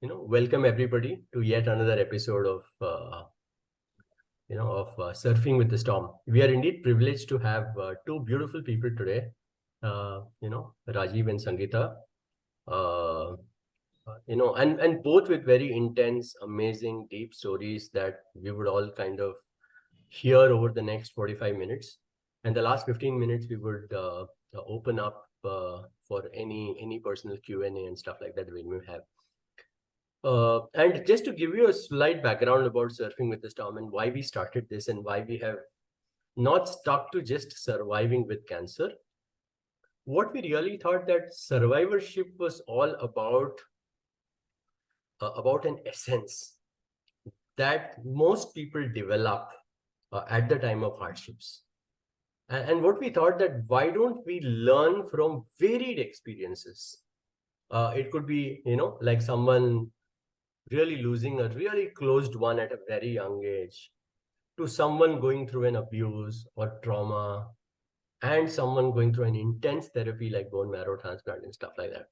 welcome everybody to yet another episode of Surfing with the Storm. We are indeed privileged to have two beautiful people today. Rajiv and Sangeeta. Uh, and both with very intense, amazing, deep stories that we would all kind of hear over the next 45 minutes. And the last 15 minutes, we would open up for any personal Q&A and stuff like that we may have. And just to give you a slight background about Surfing with the Storm and why we started this and why we have not stuck to just surviving with cancer. What we really thought that survivorship was all about an essence that most people develop at the time of hardships. And what we thought that why don't we learn from varied experiences? It could be, like someone really losing a really closed one at a very young age, to someone going through an abuse or trauma, and someone going through an intense therapy like bone marrow transplant and stuff like that.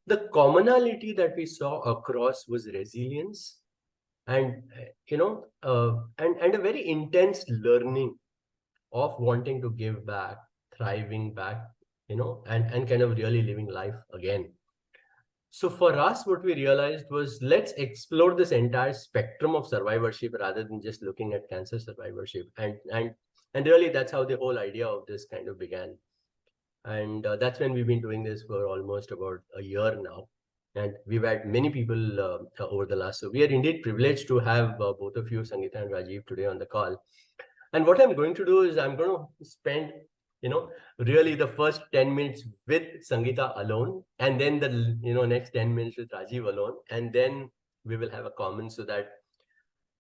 The commonality that we saw across was resilience and, and a very intense learning of wanting to give back, thriving back, and kind of really living life again. So for us, what we realized was let's explore this entire spectrum of survivorship rather than just looking at cancer survivorship. And really, that's how the whole idea of this kind of began. And that's when we've been doing this for almost about a year now. And we've had many people over the last. So we are indeed privileged to have both of you, Sangeeta and Rajiv, today on the call. And what I'm going to do is I'm going to spend really the first 10 minutes with Sangeeta alone, and then the next 10 minutes with Rajiv alone, and then we will have a comment so that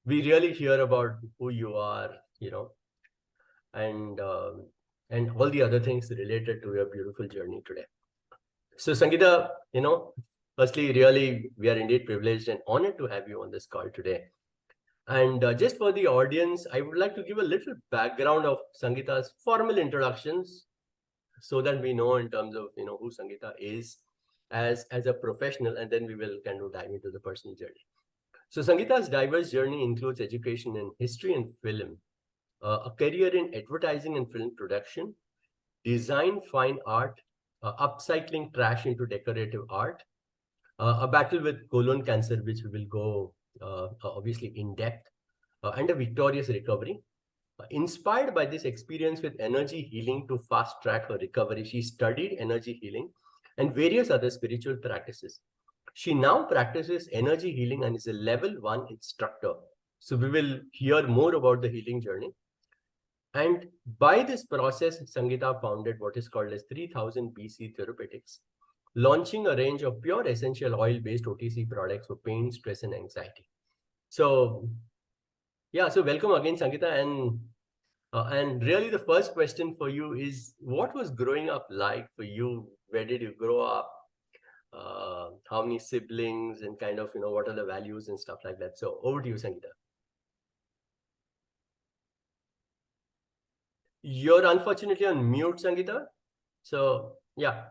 we really hear about who you are, and all the other things related to your beautiful journey today. So Sangeeta, firstly, really, we are indeed privileged and honored to have you on this call today. And just for the audience, I would like to give a little background of Sangeeta's formal introductions so that we know in terms of, who Sangeeta is as a professional, and then we will kind of dive into the personal journey. So Sangeeta's diverse journey includes education in history and film, a career in advertising and film production, design, fine art, upcycling trash into decorative art, a battle with colon cancer, which we will go obviously in depth, and a victorious recovery. Inspired by this experience with energy healing to fast track her recovery, she studied energy healing and various other spiritual practices. She now practices energy healing and is a level 1 instructor. So we will hear more about the healing journey. And by this process, Sangeeta founded what is called as 3000 BC Therapeutics, launching a range of pure essential oil-based OTC products for pain, stress, and anxiety. So, yeah, so welcome again, Sangeeta. And really the first question for you is, what was growing up like for you? Where did you grow up? How many siblings and kind of, what are the values and stuff like that? So over to you, Sangeeta. You're unfortunately on mute, Sangeeta. So, yeah.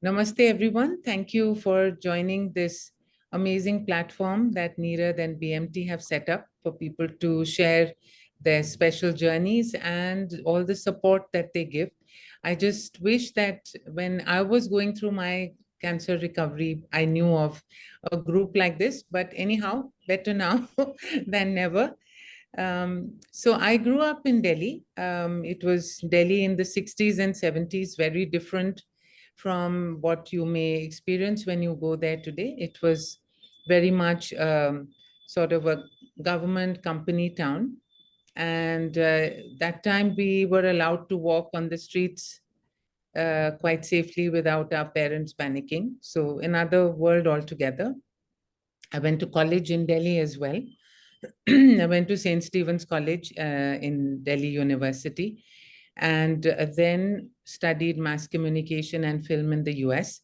Namaste, everyone. Thank you for joining this amazing platform that Neerad and BMT have set up for people to share their special journeys and all the support that they give. I just wish that when I was going through my cancer recovery, I knew of a group like this, but anyhow, better now than never. So I grew up in Delhi. It was Delhi in the 60s and 70s, very different from what you may experience when you go there today. It was very much sort of a government company town. And that time we were allowed to walk on the streets quite safely without our parents panicking. So another world altogether. I went to college in Delhi as well. I went to St. Stephen's College in Delhi University, and then studied mass communication and film in the US,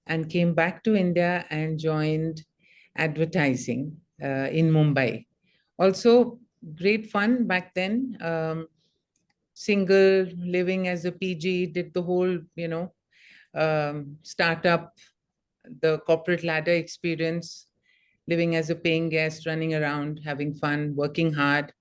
and came back to India and joined advertising in Mumbai. Also, great fun back then. Single, living as a PG, did the whole, startup the corporate ladder experience, living as a paying guest, running around, having fun, working hard.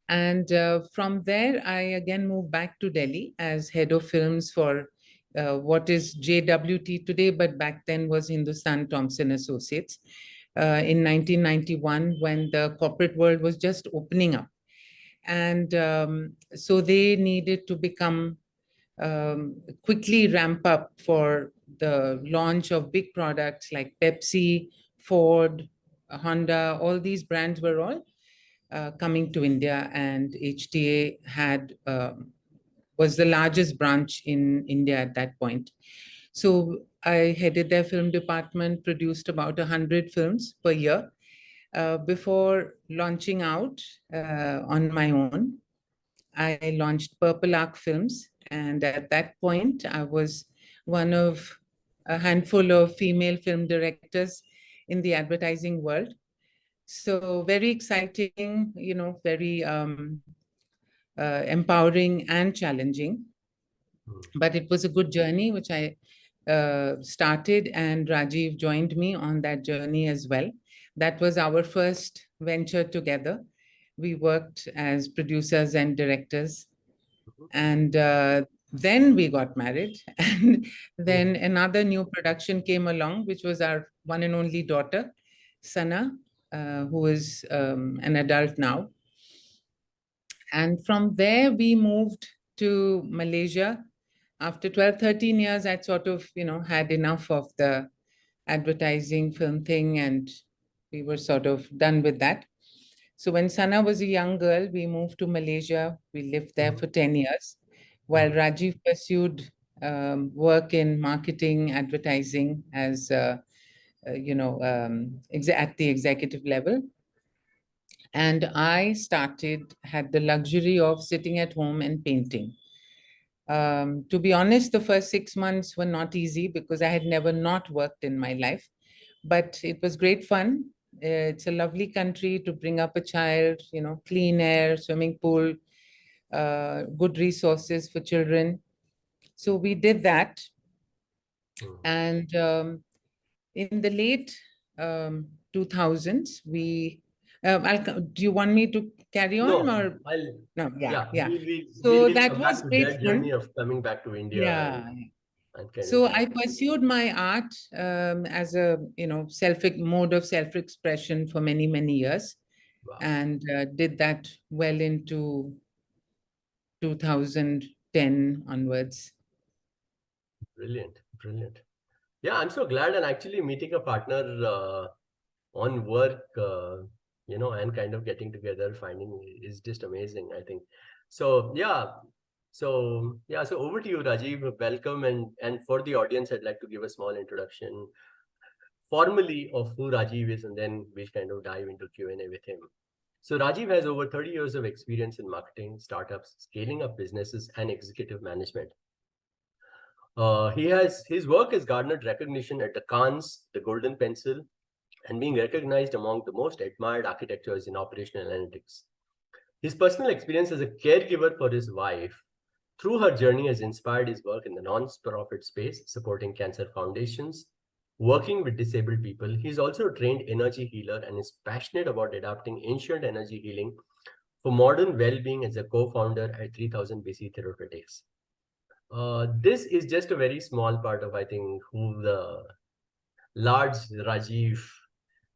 And from there, I again moved back to Delhi as head of films for what is JWT today, but back then was Hindustan Thompson Associates in 1991 when the corporate world was just opening up. And so they needed to become quickly ramp up for the launch of big products like Pepsi, Ford, Honda. All these brands were all coming to India, and HTA had was the largest branch in India at that point. So I headed their film department, produced about 100 films per year before launching out on my own. I launched Purple Arc Films, and at that point, I was one of a handful of female film directors in the advertising world. So very exciting, very empowering and challenging. But it was a good journey, which I started, and Rajiv joined me on that journey as well. That was our first venture together. We worked as producers and directors, and then we got married. And then another new production came along, which was our one and only daughter, Sana, who is an adult now. And from there, we moved to Malaysia. After 12, 13 years, I'd sort of, had enough of the advertising film thing, and we were sort of done with that. So when Sana was a young girl, we moved to Malaysia. We lived there for 10 years, while Rajiv pursued work in marketing, advertising as, at the executive level. And I had the luxury of sitting at home and painting. To be honest, the first 6 months were not easy because I had never not worked in my life, but it was great fun. It's a lovely country to bring up a child, clean air, swimming pool, good resources for children. So we did that. And in the late 2000s, do you want me to carry on No, or? I'll, No, yeah, yeah, yeah. we'll So we'll that come back was to great that journey fun. of coming back to India Yeah. and kind of So doing. I pursued my art as a, mode of self-expression for many, many years, Wow, and did that well into 2010 onwards. brilliant, brilliant. Yeah, I'm so glad, and actually meeting a partner on work, and kind of getting together, finding is just amazing, I think. So yeah, so over to you, Rajiv. Welcome, and for the audience, I'd like to give a small introduction formally of who Rajiv is, and then we'll kind of dive into Q&A with him. So Rajiv has over 30 years of experience in marketing, startups, scaling up businesses, and executive management. His work has garnered recognition at the Cannes, the Golden Pencil, and being recognized among the most admired architectures in operational analytics. His personal experience as a caregiver for his wife through her journey has inspired his work in the non-profit space, supporting cancer foundations, working with disabled people. He's also a trained energy healer and is passionate about adapting ancient energy healing for modern well-being as a co-founder at 3000 BC Therapeutics. This is just a very small part of, I think, who the large Rajiv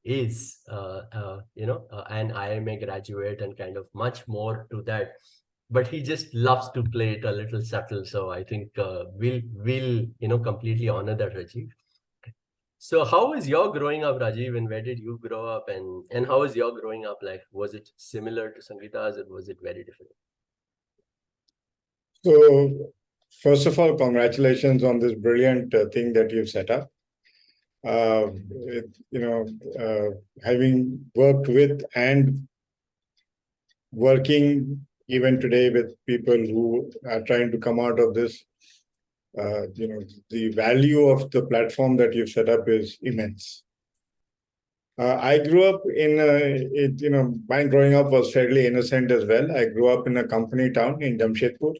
is, an IMA graduate and kind of much more to that. But he just loves to play it a little subtle. So I think we'll completely honor that, Rajiv. So how was your growing up, Rajiv, and where did you grow up, and how was your growing up like? Was it similar to Sangeeta's, or was it very different? So, first of all, congratulations on this brilliant thing that you've set up. Uh, it, you know, Having worked with and working even today with people who are trying to come out of this, the value of the platform that you've set up is immense. I grew up my growing up was fairly innocent as well. I grew up in a company town in Jamshedpur.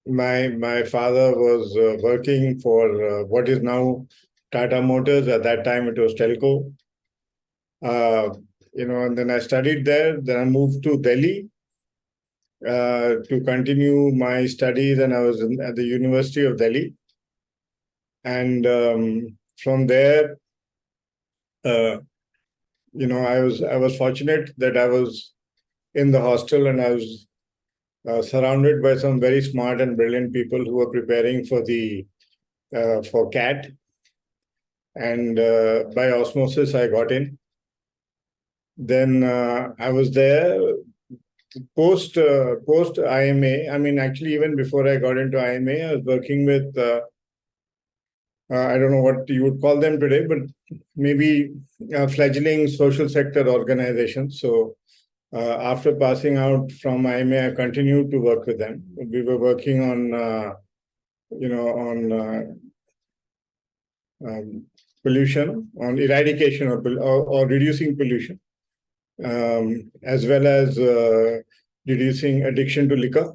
my father was working for what is now Tata Motors. At that time, it was Telco. And then I studied there. Then I moved to Delhi to continue my studies, and I was at the University of Delhi. And from there, I was fortunate that I was in the hostel, and I was surrounded by some very smart and brilliant people who were preparing for the for CAT, and by osmosis I got in. Then I was there post IMA. I mean, actually, even before I got into IMA, I was working with I don't know what you would call them today, but maybe fledgling social sector organizations. So after passing out from IMA, I continued to work with them. We were working on pollution, on eradication or reducing pollution, as well as reducing addiction to liquor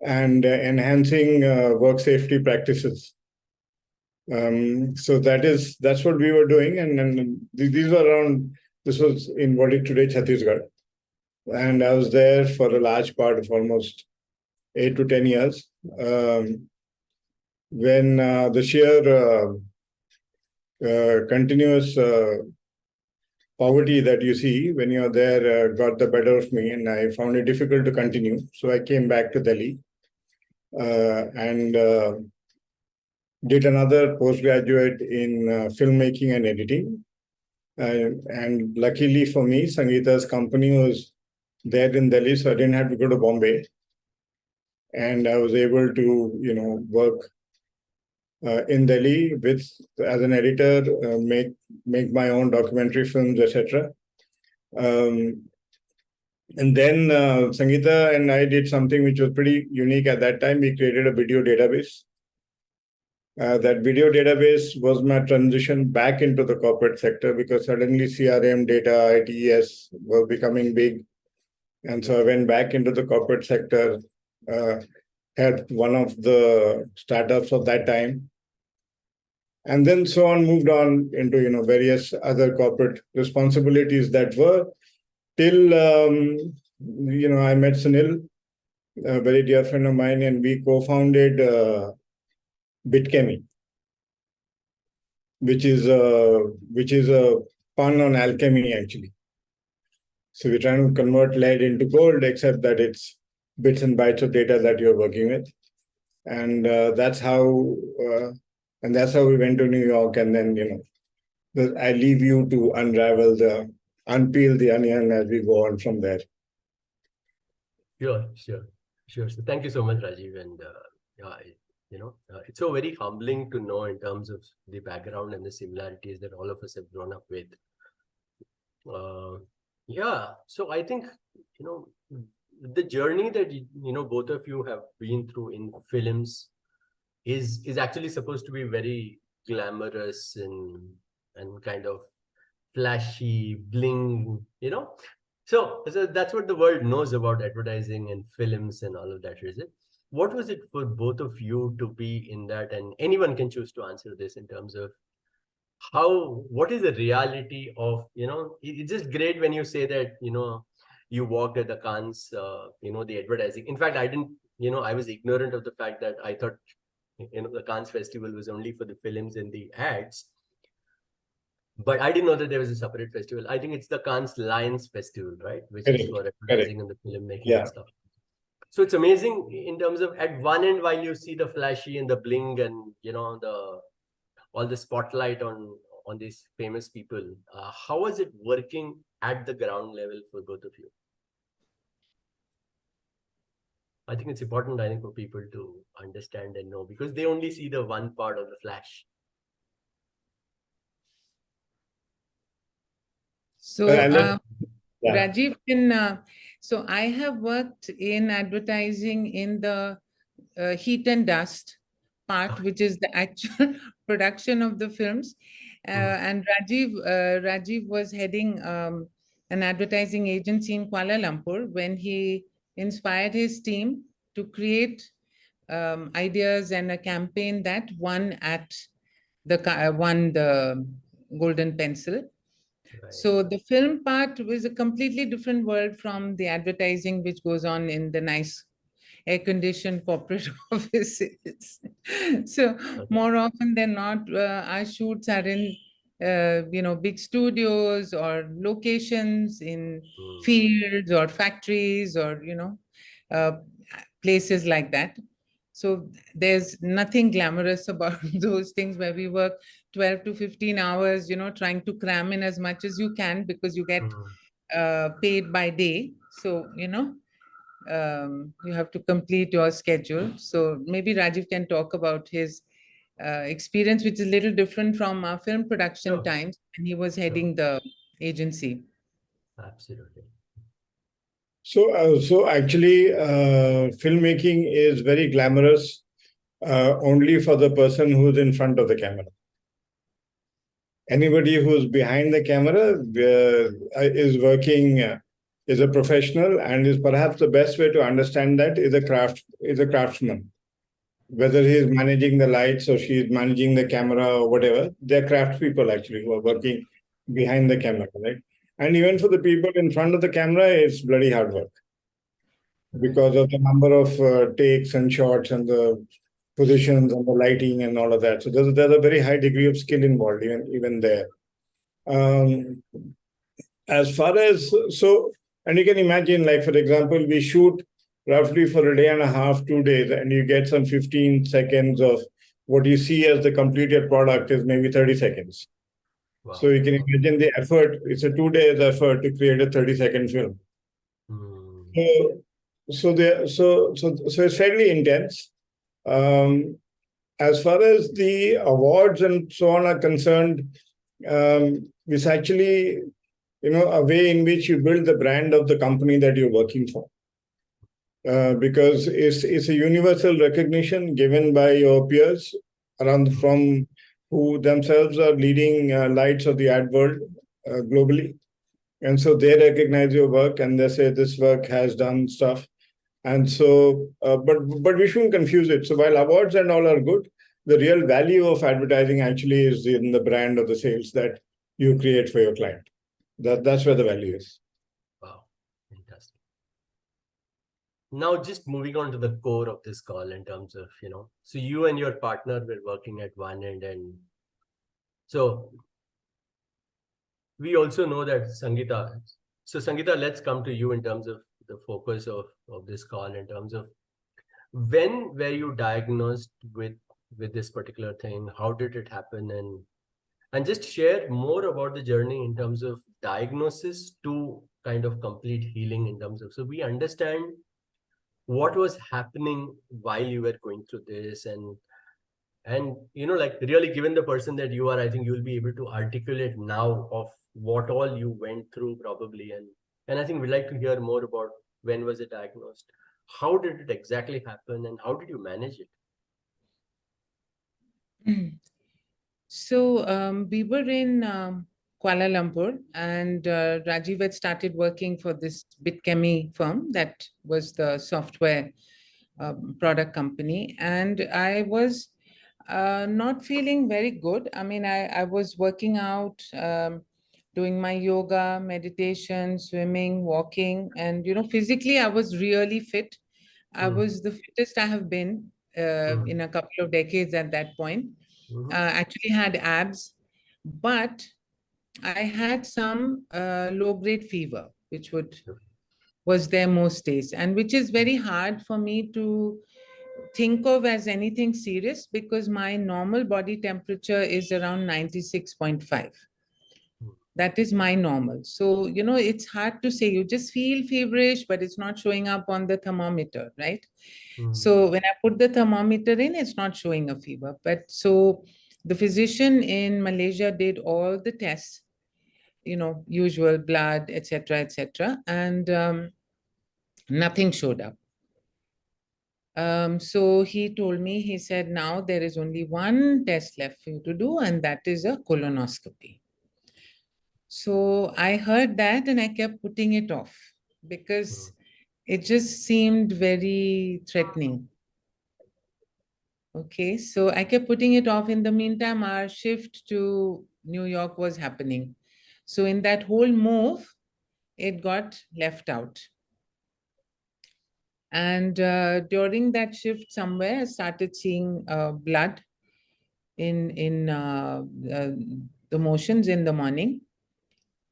and enhancing work safety practices. So that's what we were doing, and these were around. This was in what is today Chhattisgarh, and I was there for a large part of almost 8 to 10 years. When the sheer continuous poverty that you see when you're there got the better of me, and I found it difficult to continue. So I came back to Delhi and did another postgraduate in filmmaking and editing. And luckily for me, Sangeeta's company was there in Delhi, so I didn't have to go to Bombay. And I was able to, work in Delhi as an editor, make my own documentary films, etc. And then Sangeeta and I did something which was pretty unique at that time. We created a video database. That video database was my transition back into the corporate sector, because suddenly CRM, data, ITES were becoming big. And so I went back into the corporate sector, had one of the startups of that time. And then so on, moved on into, various other corporate responsibilities that were till, I met Sunil, a very dear friend of mine, and we co-founded Bitchemy, which is a pun on alchemy, actually. So we're trying to convert lead into gold, except that it's bits and bytes of data that you're working with, and that's how we went to New York. And then I leave you to unpeel the onion as we go on from there. Sure. So thank you so much, Rajiv, and it's so very humbling to know in terms of the background and the similarities that all of us have grown up with. So I think the journey that both of you have been through in films is actually supposed to be very glamorous and kind of flashy, bling, So that's what the world knows about advertising and films and all of that, is it? What was it for both of you to be in that? And anyone can choose to answer this in terms of what is the reality of, it's just great when you say that, you walked at the Cannes, the advertising. In fact, I didn't, I was ignorant of the fact that I thought, the Cannes festival was only for the films and the ads. But I didn't know that there was a separate festival. I think it's the Cannes Lions Festival, right? Which is for advertising and the filmmaking and stuff. So it's amazing in terms of, at one end, while you see the flashy and the bling and, all the spotlight on these famous people, how was it working at the ground level for both of you? I think it's important, for people to understand and know, because they only see the one part of the flash. So, Rajiv, so I have worked in advertising in the heat and dust part, which is the actual production of the films. And Rajiv was heading an advertising agency in Kuala Lumpur when he inspired his team to create ideas and a campaign that won the Golden Pencil. Right. So the film part was a completely different world from the advertising, which goes on in the nice air-conditioned corporate offices. So Okay. more often than not, our shoots are in, big studios or locations in fields or factories or, uh, places like that. So there's nothing glamorous about those things where we work 12 to 15 hours, trying to cram in as much as you can because you get paid by day. So, you have to complete your schedule. So maybe Rajiv can talk about his experience, which is a little different from our film production Sure. times, and he was Sure. heading the agency. Absolutely. So actually, filmmaking is very glamorous only for the person who's in front of the camera. Anybody who's behind the camera is working, is a professional, and is perhaps the best way to understand that is a craftsman. Whether he is managing the lights or she is managing the camera or whatever, they're craftspeople actually who are working behind the camera, right? And even for the people in front of the camera, it's bloody hard work because of the number of takes and shots and the positions and the lighting and all of that. So there's a very high degree of skill involved even there. Um, as far as so, and you can imagine, like for example, we shoot roughly for a day and a half, 2 days, and you get some 15 seconds of what you see as the completed product is maybe 30 seconds. Wow. So you can imagine the effort. It's a 2 days effort to create a 30-second film. So it's fairly intense. As far as the awards and so on are concerned, it's actually a way in which you build the brand of the company that you're working for. Because it's a universal recognition given by your peers from who themselves are leading lights of the ad world globally. And so they recognize your work and they say this work has done stuff. And so, but we shouldn't confuse it. So while awards and all are good, the real value of advertising actually is in the brand or the sales that you create for your client. That's where the value is. Wow, fantastic. Now, just moving on to the core of this call in terms of, so you and your partner were working at one end, and so we also know that Sangeeta. So Sangeeta, let's come to you in terms of the focus of this call in terms of when were you diagnosed with this particular thing? How did it happen? And just share more about the journey in terms of diagnosis to kind of complete healing in terms of, so we understand what was happening while you were going through this, and like really given the person that you are, I think you'll be able to articulate now of what all you went through probably, and I think we'd like to hear more about when was it diagnosed, how did it exactly happen, and how did you manage it? So we were in Kuala Lumpur, and Rajiv had started working for this Bitchemy firm that was the software product company. And I was not feeling very good. I mean, I was working out, doing my yoga, meditation, swimming, walking, and physically I was really fit. I was the fittest I have been in a couple of decades at that point. Actually had abs, but I had some low-grade fever, which was there most days, and which is very hard for me to think of as anything serious because my normal body temperature is around 96.5. That is my normal. So, it's hard to say. You just feel feverish, but it's not showing up on the thermometer, right? So when I put the thermometer in, it's not showing a fever. But so the physician in Malaysia did all the tests, usual blood, etc., and nothing showed up. So he told me, he said, now there is only one test left for you to do, and that is a colonoscopy. So I heard that and I kept putting it off because it just seemed very threatening. Okay, so I kept putting it off. In the meantime, our shift to New York was happening. So in that whole move, it got left out. And during that shift somewhere, I started seeing blood in the motions in the morning.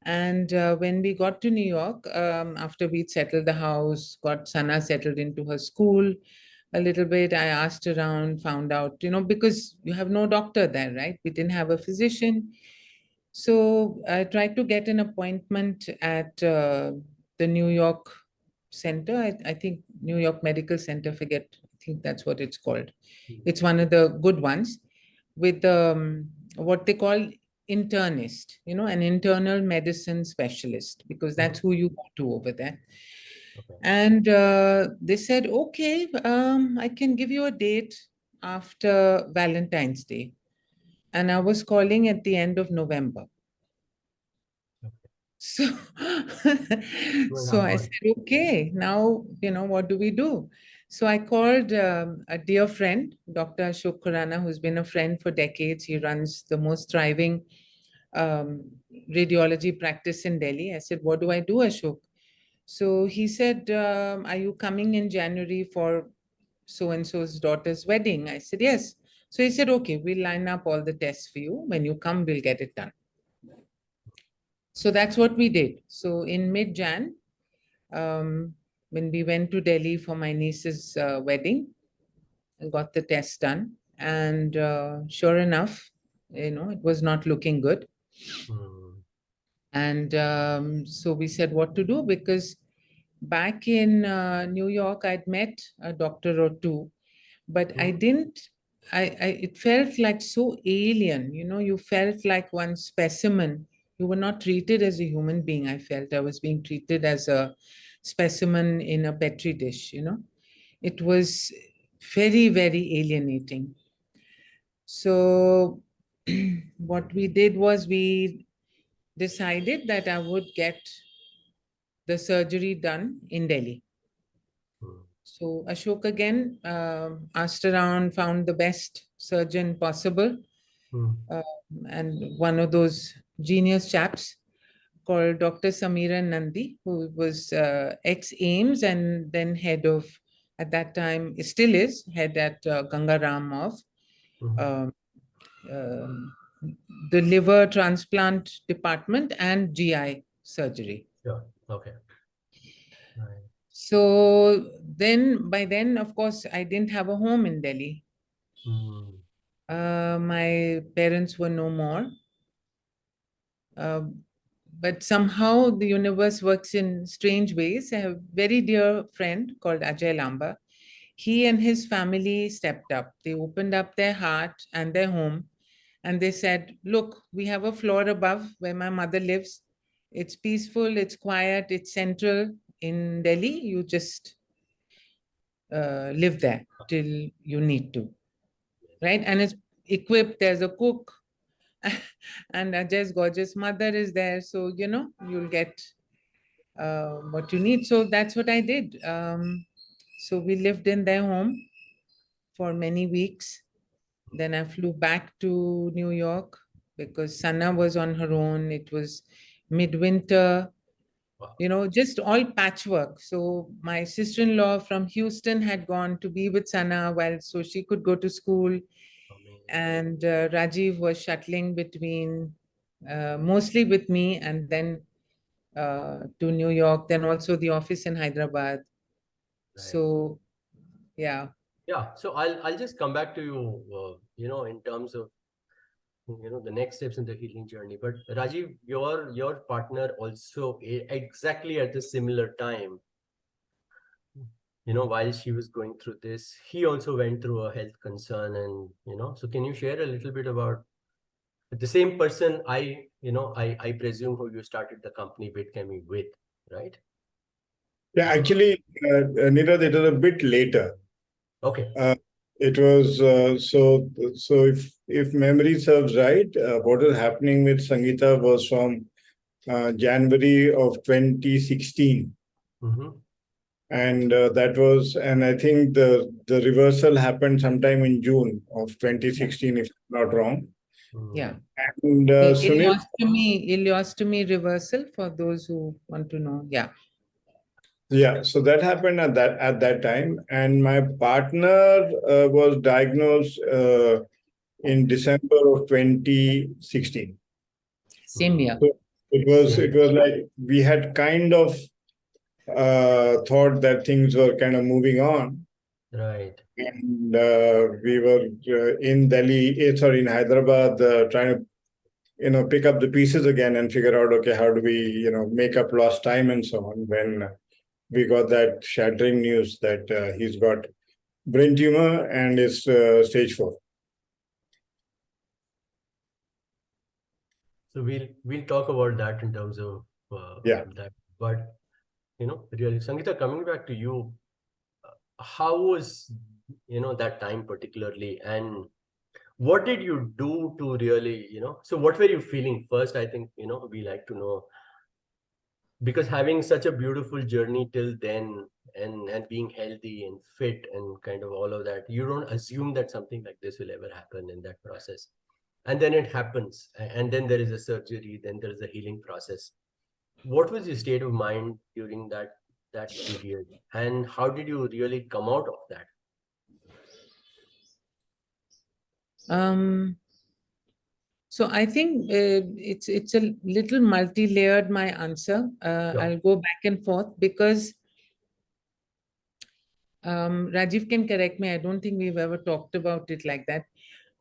And when we got to New York, after we'd settled the house, got Sana settled into her school a little bit, I asked around, found out, because you have no doctor there, right? We didn't have a physician. So I tried to get an appointment at the New York Center. I think New York Medical Center, I think that's what it's called. It's one of the good ones with what they call internist, an internal medicine specialist, because that's who you go to over there. Okay. And they said, okay, I can give you a date after Valentine's Day. And I was calling at the end of November. So, so I said, okay, now, what do we do? So I called a dear friend, Dr. Ashok Khurana, who's been a friend for decades. He runs the most thriving radiology practice in Delhi. I said, what do I do, Ashok? So he said, are you coming in January for so-and-so's daughter's wedding? I said, yes. So he said, okay, we'll line up all the tests for you. When you come, we'll get it done. So that's what we did. So in mid-Jan, when we went to Delhi for my niece's wedding, I got the test done. And sure enough, it was not looking good. And so we said what to do, because back in New York, I'd met a doctor or two, but I didn't, it felt like so alien, you felt like one specimen. You were not treated as a human being. I felt I was being treated as a specimen in a petri dish, It was very, very alienating. So what we did was we decided that I would get the surgery done in Delhi. So Ashok again asked around, found the best surgeon possible, and one of those genius chaps called Dr. Samira Nandi, who was ex-AIMS and then head of, at that time, still is, head at Ganga Ram of the liver transplant department and GI surgery. Sure. Okay. Right. So then, by then, of course, I didn't have a home in Delhi. My parents were no more. But somehow the universe works in strange ways. I have a very dear friend called Ajay Lamba. He and his family stepped up. They opened up their heart and their home. And they said, look, we have a floor above where my mother lives. It's peaceful, it's quiet, it's central in Delhi. You just live there till you need to, right? And it's equipped, there's a cook, and Ajay's gorgeous mother is there. So, you'll get what you need. So that's what I did. So we lived in their home for many weeks. Then I flew back to New York because Sana was on her own. It was midwinter, just all patchwork. So my sister-in-law from Houston had gone to be with Sana so she could go to school. And Rajiv was shuttling between, mostly with me, and then to New York, then also the office in Hyderabad. Right. So, yeah. Yeah. So I'll just come back to you, in terms of, the next steps in the healing journey. But Rajiv, your partner also exactly at the similar time, while she was going through this, he also went through a health concern. And, so can you share a little bit about the same person, I presume, who you started the company Bitchemi with, right? Yeah, actually, Nirad, it was a bit later. Okay. It was so if memory serves right, what was happening with Sangeeta was from January of 2016. And and I think the reversal happened sometime in June of 2016, if I'm not wrong. Yeah. And The Sunil, ileostomy reversal, for those who want to know. Yeah. yeah, so that happened at that time, and my partner was diagnosed in December of 2016. Same year. So it was like we had kind of thought that things were kind of moving on. Right. And we were in Delhi, sorry, in Hyderabad, trying to, pick up the pieces again and figure out, okay, how do we, make up lost time and so on. When we got that shattering news that he's got brain tumor and is stage 4. So we'll talk about that in terms of that. But really, Sangeeta, coming back to you, how was that time particularly, and what did you do to really so what were you feeling first? I think we like to know, because having such a beautiful journey till then, and being healthy and fit and kind of all of that, you don't assume that something like this will ever happen in that process, and then it happens, and then there is a surgery, then there is a healing process. What was your state of mind during that period, and how did you really come out of that? So I think it's a little multi-layered, my answer. Sure. I'll go back and forth because Rajiv can correct me. I don't think we've ever talked about it like that.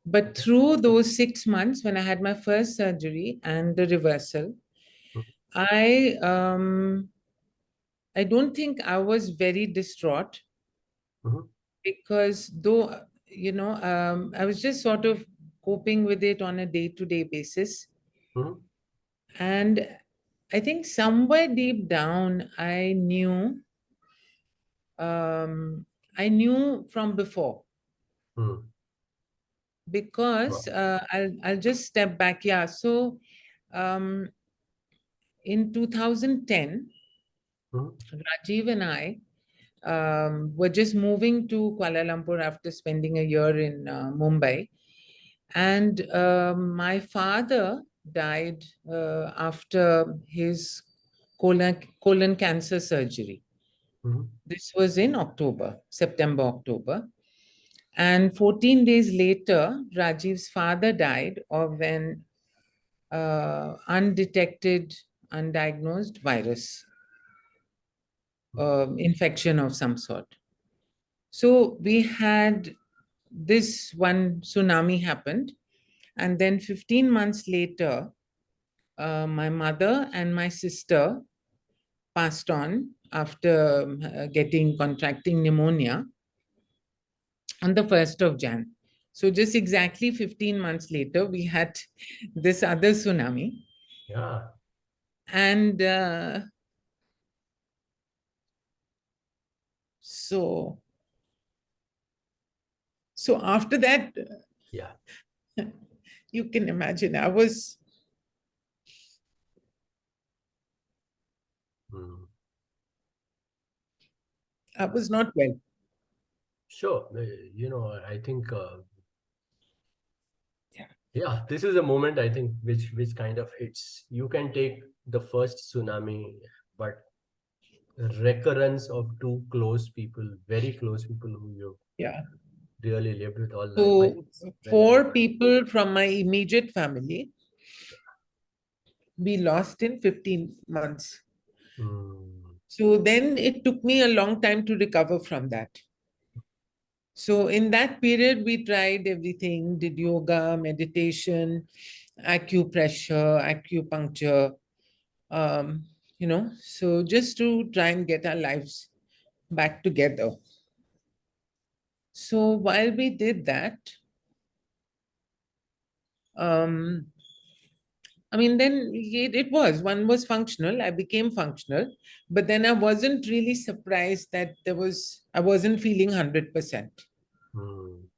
But through those 6 months when I had my first surgery and the reversal, I don't think I was very distraught, Mhm. because though I was just sort of coping with it on a day-to-day basis. Mhm. And I think somewhere deep down, I knew from before, Mhm. because Wow. I'll just step back. Yeah. So um, in 2010, Mhm. Rajiv and I were just moving to Kuala Lumpur after spending a year in Mumbai. And my father died after his colon cancer surgery. Mhm. This was in September, October. And 14 days later, Rajiv's father died of an undetected, undiagnosed virus infection of some sort. So we had this one tsunami happened. And then 15 months later, my mother and my sister passed on after contracting pneumonia on the 1st of Jan. So just exactly 15 months later, we had this other tsunami. Yeah. And so after that, Yeah. you can imagine Mm. I was not well. Sure. I think Yeah. yeah, this is a moment, I think, which kind of hits. You can take the first tsunami, but recurrence of two close people, very close people who you Yeah. really lived with all life, I So think it's very, very 4 people from my immediate family we lost in 15 months. mm, So then it took me a long time to recover from that. So in that period, we tried everything, did yoga, meditation, acupressure, acupuncture, so just to try and get our lives back together. So while we did that, um, I mean, then one was functional. I became functional, but then I wasn't really surprised that I wasn't feeling 100%. mm,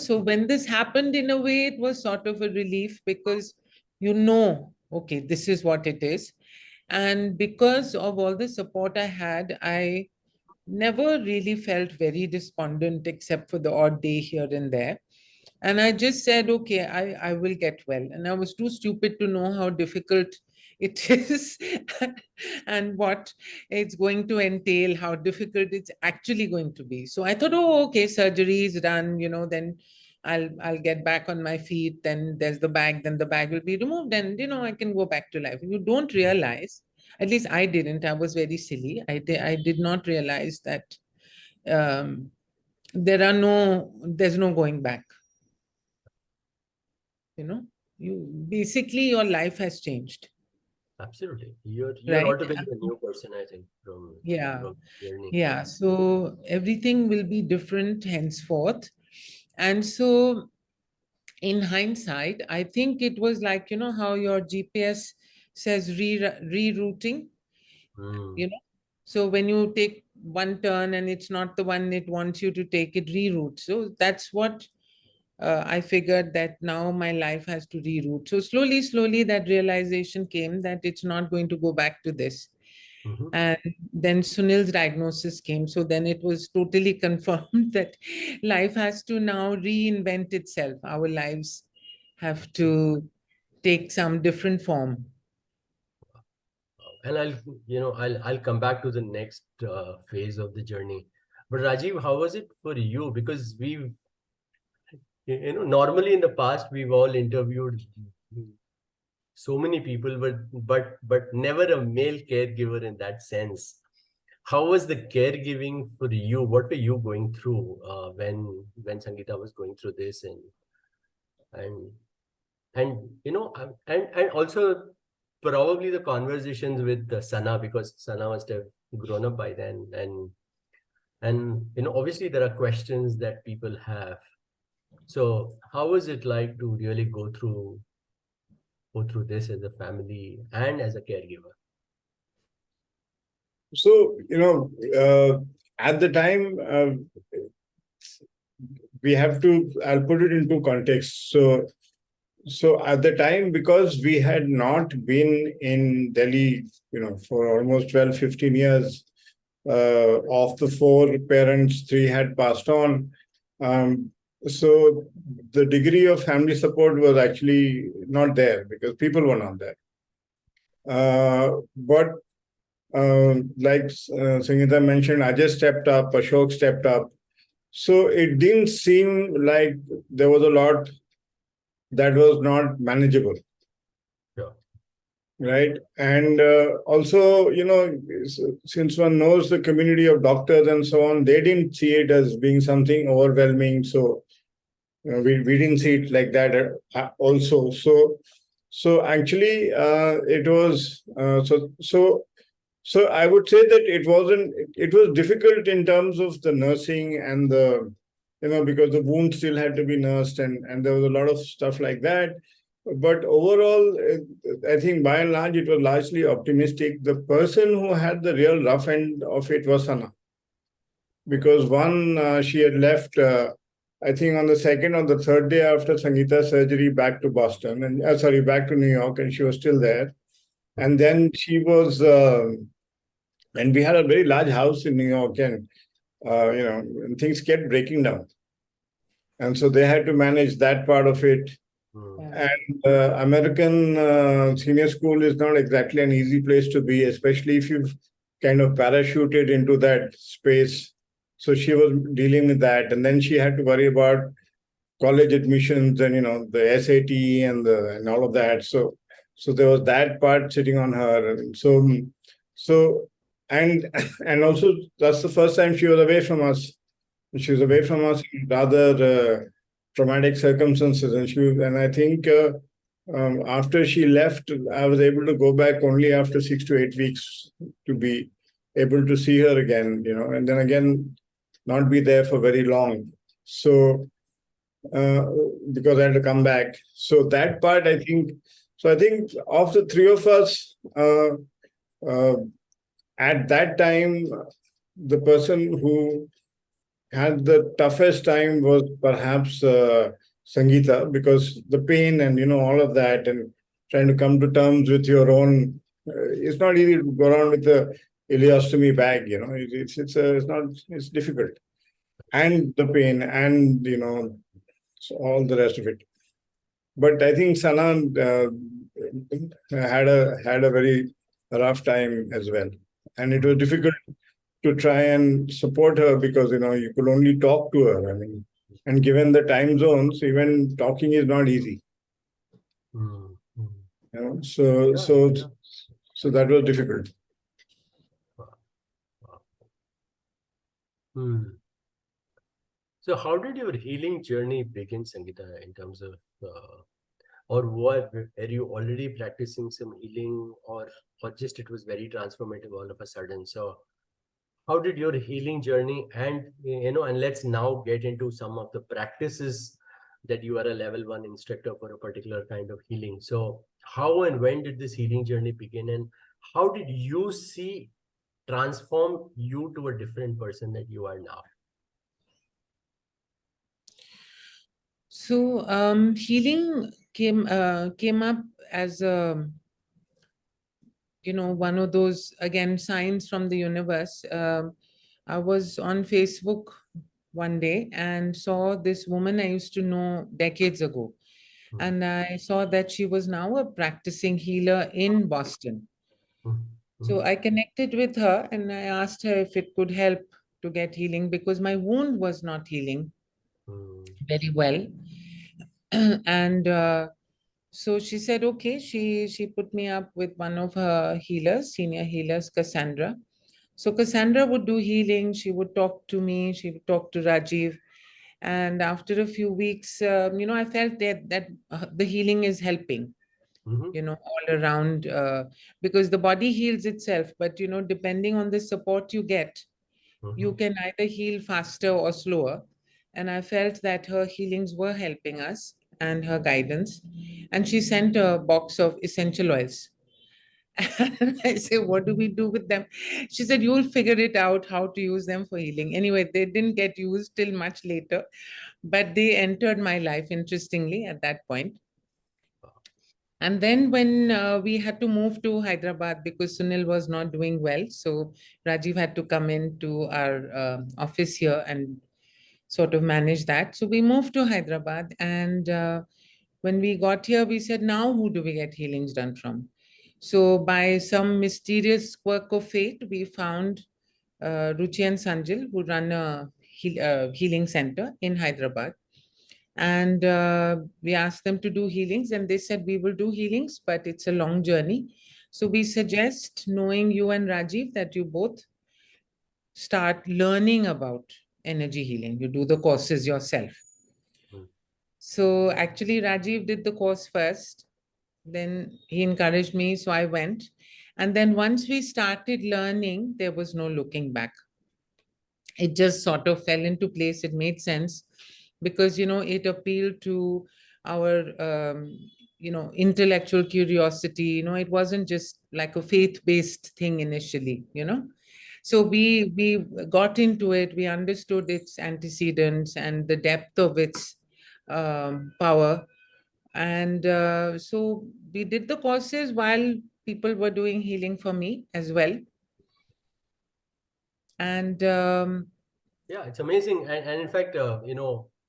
So when this happened, in a way, it was sort of a relief, because okay, this is what it is. And because of all the support I had, I never really felt very despondent except for the odd day here and there. And I just said, okay, I will get well. And I was too stupid to know how difficult it is and what it's going to entail, how difficult it's actually going to be. So I thought, oh, okay, surgery is done, then I'll get back on my feet. Then there's the bag, then the bag will be removed, and I can go back to life. You don't realize, at least I didn't. I was very silly. I did not realize that um, there's no going back. You basically, your life has changed. Absolutely. You're Right. altogether a new person, I think, Yeah. from journey. Yeah. So everything will be different henceforth. And so in hindsight, I think it was like, how your GPS says rerouting, Mm. you know. So when you take one turn and it's not the one it wants you to take, it reroutes. So that's what I figured, that now my life has to reroute. So slowly, that realization came that it's not going to go back to this. Mhm. And then Sunil's diagnosis came. So then it was totally confirmed that life has to now reinvent itself. Our lives have to take some different form. And I'll come back to the next phase of the journey. But Rajiv, how was it for you? Because normally in the past we've all interviewed so many people, but never a male caregiver in that sense. How was the caregiving for you? What were you going through when Sangeeta was going through this, and and also probably the conversations with Sana, because Sana must have grown up by then, and obviously there are questions that people have. So how was it like to really go through this as a family and as a caregiver? So, at the time, I'll put it into context. So at the time, because we had not been in Delhi, for almost 12, 15 years, of the four parents, three had passed on. So the degree of family support was actually not there because people were not there. But like Sangeeta mentioned, Ajay stepped up, Ashok stepped up. So it didn't seem like there was a lot that was not manageable. Sure. Right. And also, since one knows the community of doctors and so on, they didn't see it as being something overwhelming. So we didn't see it like that also. So actually, it was so I would say that it was difficult in terms of the nursing and because the wound still had to be nursed, and there was a lot of stuff like that. But overall, I think by and large, it was largely optimistic. The person who had the real rough end of it was Sana. Because she had left, I think on the second or the third day after Sangeeta's surgery, back to Boston, and back to New York, and she was still there. And then she was, and we had a very large house in New York, and and things kept breaking down. And so they had to manage that part of it. And American senior school is not exactly an easy place to be, especially if you've kind of parachuted into that space. So she was dealing with that. And then she had to worry about college admissions and, the SAT and all of that. So there was that part sitting on her. And and also that's the first time she was away from us. She was away from us in rather traumatic circumstances, and I think after she left, I was able to go back only after 6 to 8 weeks to be able to see her again, and then again not be there for very long. So because I had to come back. So that part, I think. So I think of the three of us, at that time, the person who had the toughest time was perhaps Sangeeta, because the pain and all of that, and trying to come to terms with your own. It's not easy to go around with the ileostomy bag, it's difficult. And the pain and, so all the rest of it. But I think Sana had a very rough time as well. And it was difficult to try and support her because, you could only talk to her. I mean, and given the time zones, even talking is not easy. Mm, mm. So Yeah, so yeah. so that was difficult. Wow, wow. Hmm. So how did your healing journey begin, Sangeeta, in terms of, or were you already practicing some healing, or just it was very transformative all of a sudden? So how did your healing journey, and let's now get into some of the practices that you are a level 1 instructor for a particular kind of healing. So how and when did this healing journey begin, and how did you see transform you to a different person that you are now? So healing came up as a, one of those, again, signs from the universe. I was on Facebook one day and saw this woman I used to know decades ago. Hmm, And I saw that she was now a practicing healer in Boston. hmm, hmm, So I connected with her and I asked her if it could help to get healing because my wound was not healing hmm, very well. And so she said, okay, she put me up with one of her healers, senior healers, Cassandra. So Cassandra would do healing. She would talk to me. She would talk to Rajiv. And after a few weeks, I felt that the healing is helping, hmm, all around, because the body heals itself. But, depending on the support you get, you hmm, can either heal faster or slower. And I felt that her healings were helping us and her guidance. And she sent a box of essential oils. And I said, what do we do with them? She said, you'll figure it out how to use them for healing. Anyway, they didn't get used till much later, but they entered my life interestingly at that point. And then when we had to move to Hyderabad because Sunil was not doing well, so Rajiv had to come into our office here and sort of manage that. So we moved to Hyderabad, and when we got here, we said, now who do we get healings done from? So by some mysterious quirk of fate, we found Ruchi and Sanjil, who run a healing center in Hyderabad. And we asked them to do healings, and they said, we will do healings, but it's a long journey. So we suggest, knowing you and Rajiv, that you both start learning about energy healing. You do the courses yourself. hmm. So actually, Rajiv did the course first. Then he encouraged me, so I went. And then once we started learning, there was no looking back. It just sort of fell into place. It made sense because, it appealed to our, intellectual curiosity. It wasn't just like a faith-based thing initially. So we got into it. We understood its antecedents and the depth of its power. And so we did the courses while people were doing healing for me as well. And Yeah, it's amazing. And in fact,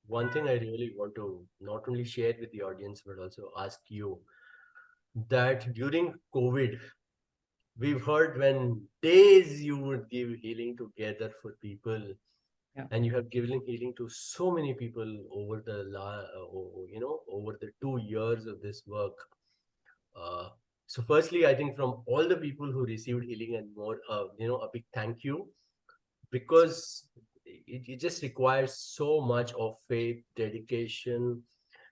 one thing I really want to not only share with the audience, but also ask you that during COVID, we've heard when days you would give healing together for people, yeah. and you have given healing to so many people over over the 2 years of this work. So firstly, I think from all the people who received healing and more, a big thank you, because it just requires so much of faith, dedication,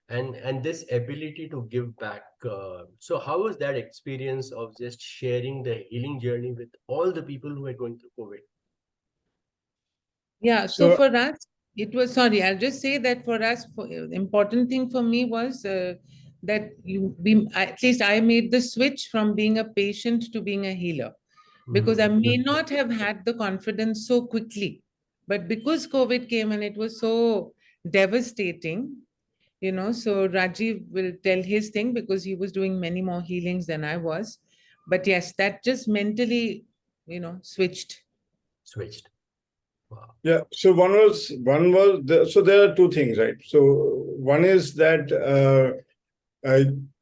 and this ability to give back. So how was that experience of just sharing the healing journey with all the people who are going through COVID? Yeah, so So for us, it was, sorry, I'll just say that for us, important thing for me was that at least I made the switch from being a patient to being a healer, because I may not have had the confidence so quickly. But because COVID came and it was so devastating, so Rajiv will tell his thing because he was doing many more healings than I was. But yes, that just mentally switched? Wow. Yeah. So so there are two things, right? So one is that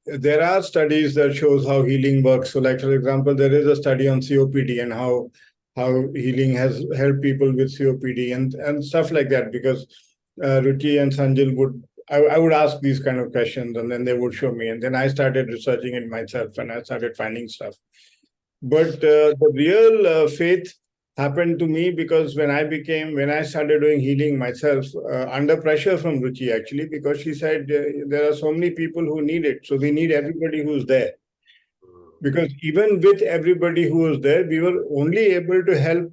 there are studies that shows how healing works. So, like for example, there is a study on COPD and how healing has helped people with COPD and stuff like that. Because Ruchi and Sanjil I would ask these kind of questions and then they would show me, and then I started researching it myself and I started finding stuff. But the real faith happened to me because when I started doing healing myself under pressure from Ruchi, actually, because she said there are so many people who need it, so we need everybody who's there. Because even with everybody who was there, we were only able to help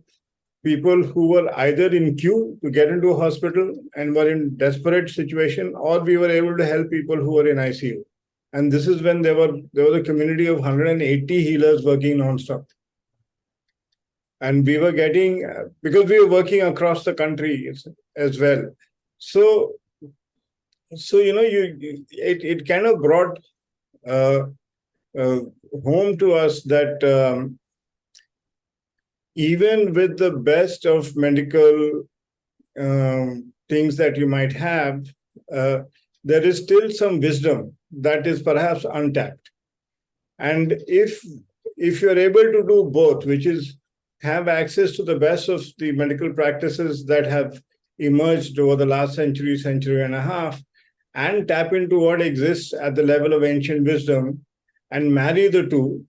people who were either in queue to get into a hospital and were in desperate situation, or we were able to help people who were in ICU. And this is when there was a community of 180 healers working nonstop. And we were getting, because we were working across the country as well. So it kind of brought home to us that even with the best of medical things that you might have, there is still some wisdom that is perhaps untapped. And if you're able to do both, which is have access to the best of the medical practices that have emerged over the last century and a half, and tap into what exists at the level of ancient wisdom and marry the two,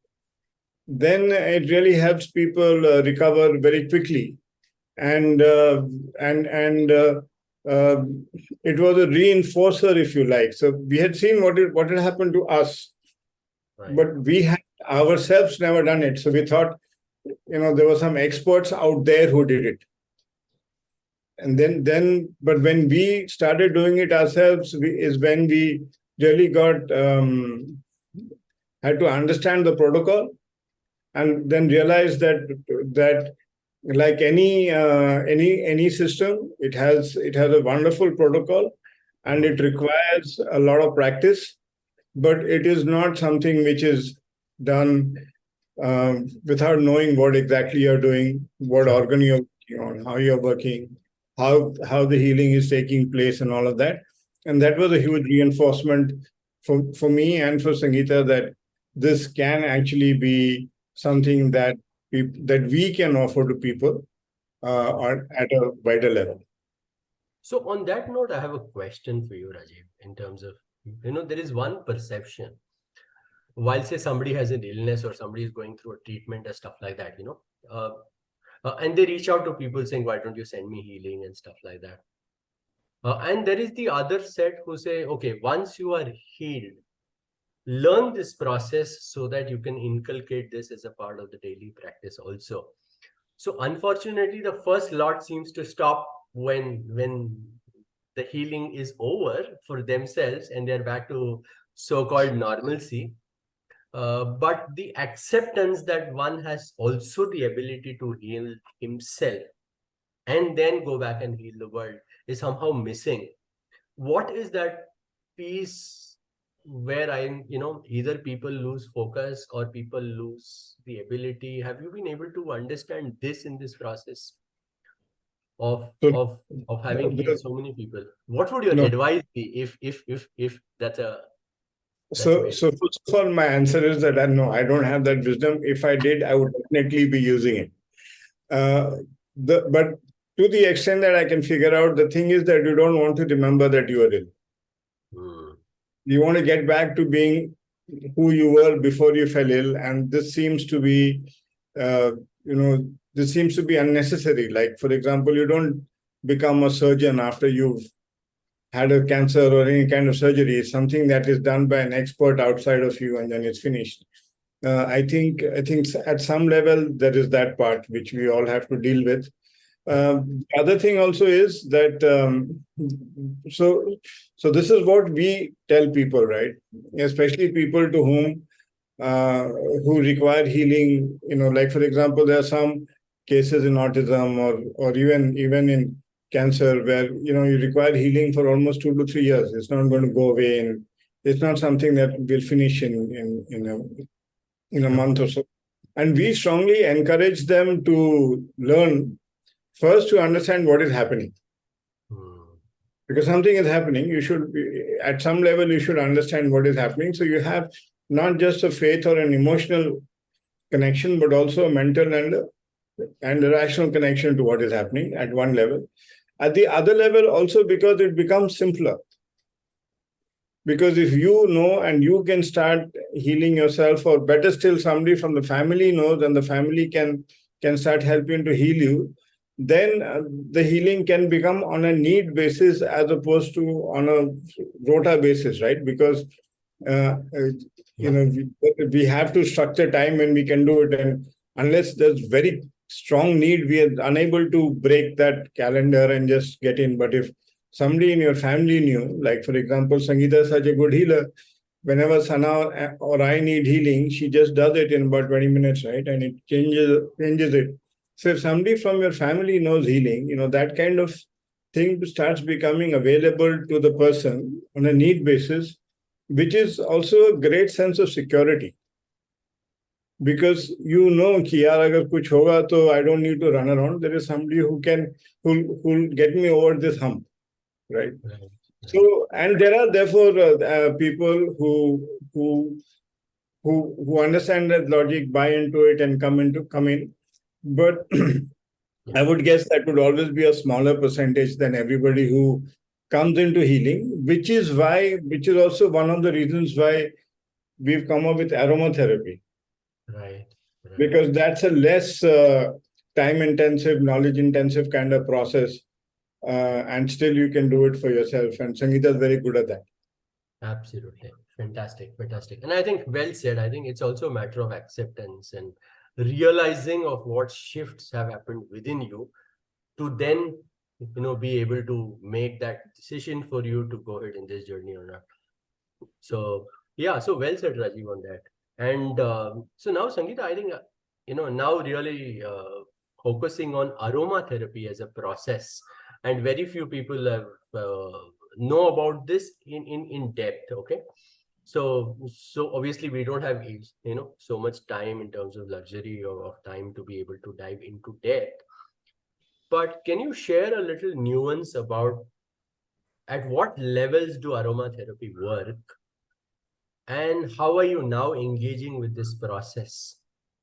then it really helps people recover very quickly. And it was a reinforcer, if you like. So we had seen what had happened to us, right, but we had ourselves never done it. So we thought, there were some experts out there who did it. And but when we started doing it ourselves, is when we really had to understand the protocol, and then realize that like any system, it has a wonderful protocol, and it requires a lot of practice, but it is not something which is done without knowing what exactly you're doing, what organ you're working on, how you're working, how the healing is taking place, and all of that. And that was a huge reinforcement for me and for Sangeeta, that this can actually be something that we can offer to people at a wider level. So on that note, I have a question for you, Rajiv, in terms of, there is one perception. While say somebody has an illness or somebody is going through a treatment or stuff like that, and they reach out to people saying, why don't you send me healing and stuff like that. And there is the other set who say, okay, once you are healed, learn this process so that you can inculcate this as a part of the daily practice also. So unfortunately, the first lot seems to stop when the healing is over for themselves and they're back to so-called normalcy. But the acceptance that one has also the ability to heal himself and then go back and heal the world is somehow missing. What is that piece where either people lose focus or people lose the ability? Have you been able to understand this in this process of having healed so many people? What would your advice be if that's a So first of all, my answer is that no, I don't have that wisdom. If I did, I would definitely be using it. But to the extent that I can figure out, the thing is that you don't want to remember that you are ill. You want to get back to being who you were before you fell ill, and this seems to be, this seems to be unnecessary. Like, for example, you don't become a surgeon after you've had a cancer or any kind of surgery. It's something that is done by an expert outside of you, and then it's finished. I think at some level there is that part which we all have to deal with. The other thing also is that so this is what we tell people, right? Especially people to whom who require healing. Like for example, there are some cases in autism or even in cancer where you require healing for almost 2 to 3 years. It's not going to go away, and it's not something that will finish in a month or so. And we strongly encourage them to learn first to understand what is happening. Because something is happening, you should be, at some level, you should understand what is happening. So you have not just a faith or an emotional connection, but also a mental and a rational connection to what is happening at one level. At the other level, also because it becomes simpler. Because if you know and you can start healing yourself, or better still, somebody from the family knows and the family can start helping to heal you, then the healing can become on a need basis as opposed to on a rota basis, right? Because we have to structure time when we can do it, and unless there's very strong need, we are unable to break that calendar and just get in. But if somebody in your family knew, like for example, Sangeeta is such a good healer. Whenever Sana or I need healing, she just does it in about 20 minutes, right? And it changes it. So if somebody from your family knows healing, that kind of thing starts becoming available to the person on a need basis, which is also a great sense of security. Because कि यार अगर कुछ होगा तो I don't need to run around. There is somebody who'll get me over this hump, right? So, and there are therefore people who understand that logic, buy into it, and come in. But I would guess that would always be a smaller percentage than everybody who comes into healing, which is also one of the reasons why we've come up with aromatherapy. Right. Because that's a less time-intensive, knowledge-intensive kind of process, and still you can do it for yourself. And Sangeeta is very good at that. Absolutely. Fantastic. And I think well said. I think it's also a matter of acceptance and realizing of what shifts have happened within you to then, be able to make that decision for you to go ahead in this journey or not. So, yeah, so well said, Rajiv, on that. And so now, Sangeeta, I think, now really focusing on aromatherapy as a process, and very few people have know about this in depth. Okay. So obviously we don't have, so much time in terms of luxury or of time to be able to dive into depth. But can you share a little nuance about at what levels do aromatherapy work? And how are you now engaging with this process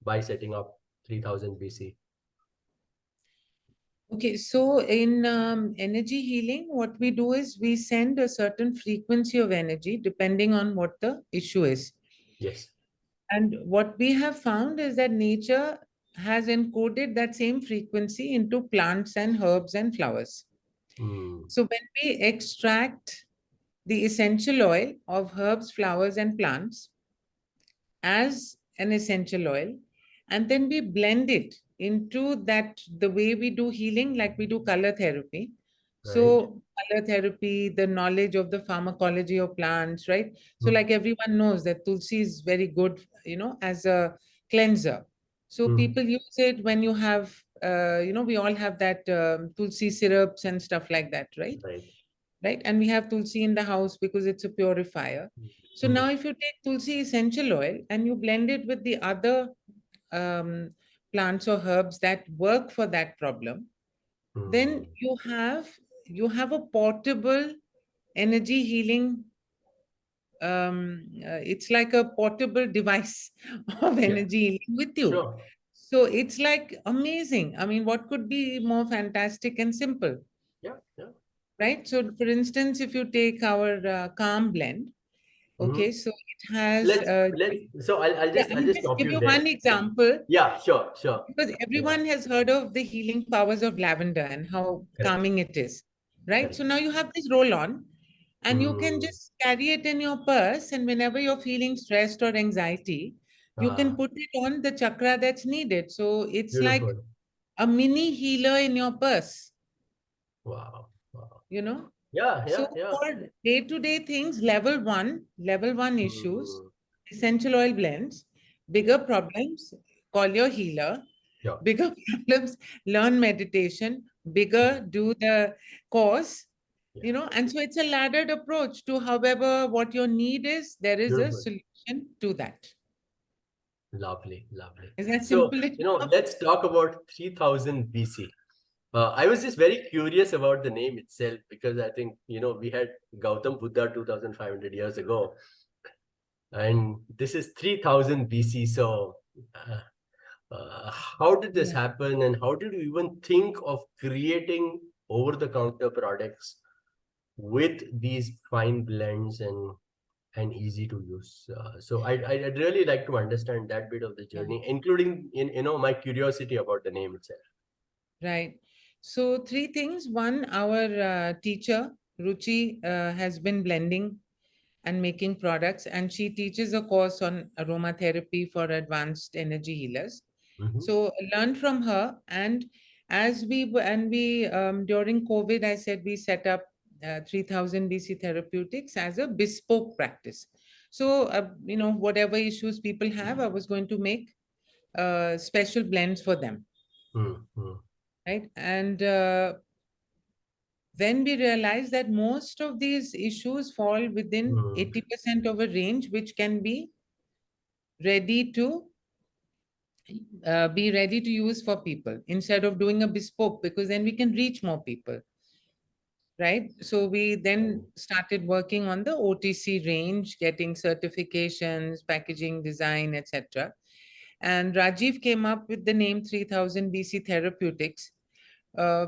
by setting up 3000 BC? Okay, so in energy healing, what we do is we send a certain frequency of energy depending on what the issue is. Yes. And what we have found is that nature has encoded that same frequency into plants and herbs and flowers. So when we extract the essential oil of herbs, flowers, and plants as an essential oil, and then we blend it into that, the way we do healing, like we do color therapy. So color therapy, the knowledge of the pharmacology of plants, right? So like everyone knows that tulsi is very good, as a cleanser. So people use it when you have, we all have that tulsi syrups and stuff like that, right? Right. And we have tulsi in the house because it's a purifier. So now if you take tulsi essential oil and you blend it with the other plants or herbs that work for that problem, then you have a portable energy healing. It's like a portable device of energy healing with you. Sure. So it's like amazing. I mean, what could be more fantastic and simple? Yeah. Right. So for instance, if you take our calm blend, okay, so it has So I'll yeah, just I'll just stop give you you there. one example. Yeah, sure. Because everyone has heard of the healing powers of lavender and how Correct. calming it is, right? So now you have this roll on, and you can just carry it in your purse, and whenever you're feeling stressed or anxiety, you can put it on the chakra that's needed. So it's like Beautiful. a mini healer in your purse, Wow. So Yeah. for day-to-day things, level one issues, essential oil blends, bigger problems, call your healer, Yeah. bigger problems, learn meditation, bigger, do the course, and so it's a laddered approach to however what your need is, there is a Beautiful. solution to that. Lovely, lovely. Is that So, simple enough? let's talk about 3000 BC. I was just very curious about the name itself because I think, we had Gautam Buddha 2500 years ago, and this is 3000 BC. So, how did this Yeah. happen, and how did you even think of creating over-the-counter products with these fine blends and easy to use? So, I'd really like to understand that bit of the Yeah. journey, including my curiosity about the name itself. Right. So three things. One, our teacher, Ruchi, has been blending and making products, and she teaches a course on aromatherapy for advanced energy healers. Mhm. So learn from her. And we during COVID, I said we set up 3000 BC Therapeutics as a bespoke practice. So whatever issues people have, I was going to make special blends for them, Mm, right? And then we realize that most of these issues fall within mm, 80% of a range which can ready to be ready to use for people instead of doing a bespoke, because then we can reach more people, right? So we then mm. started working on the OTC range, getting certifications, packaging design, etc. And Rajiv came up with the name 3000 BC Therapeutics,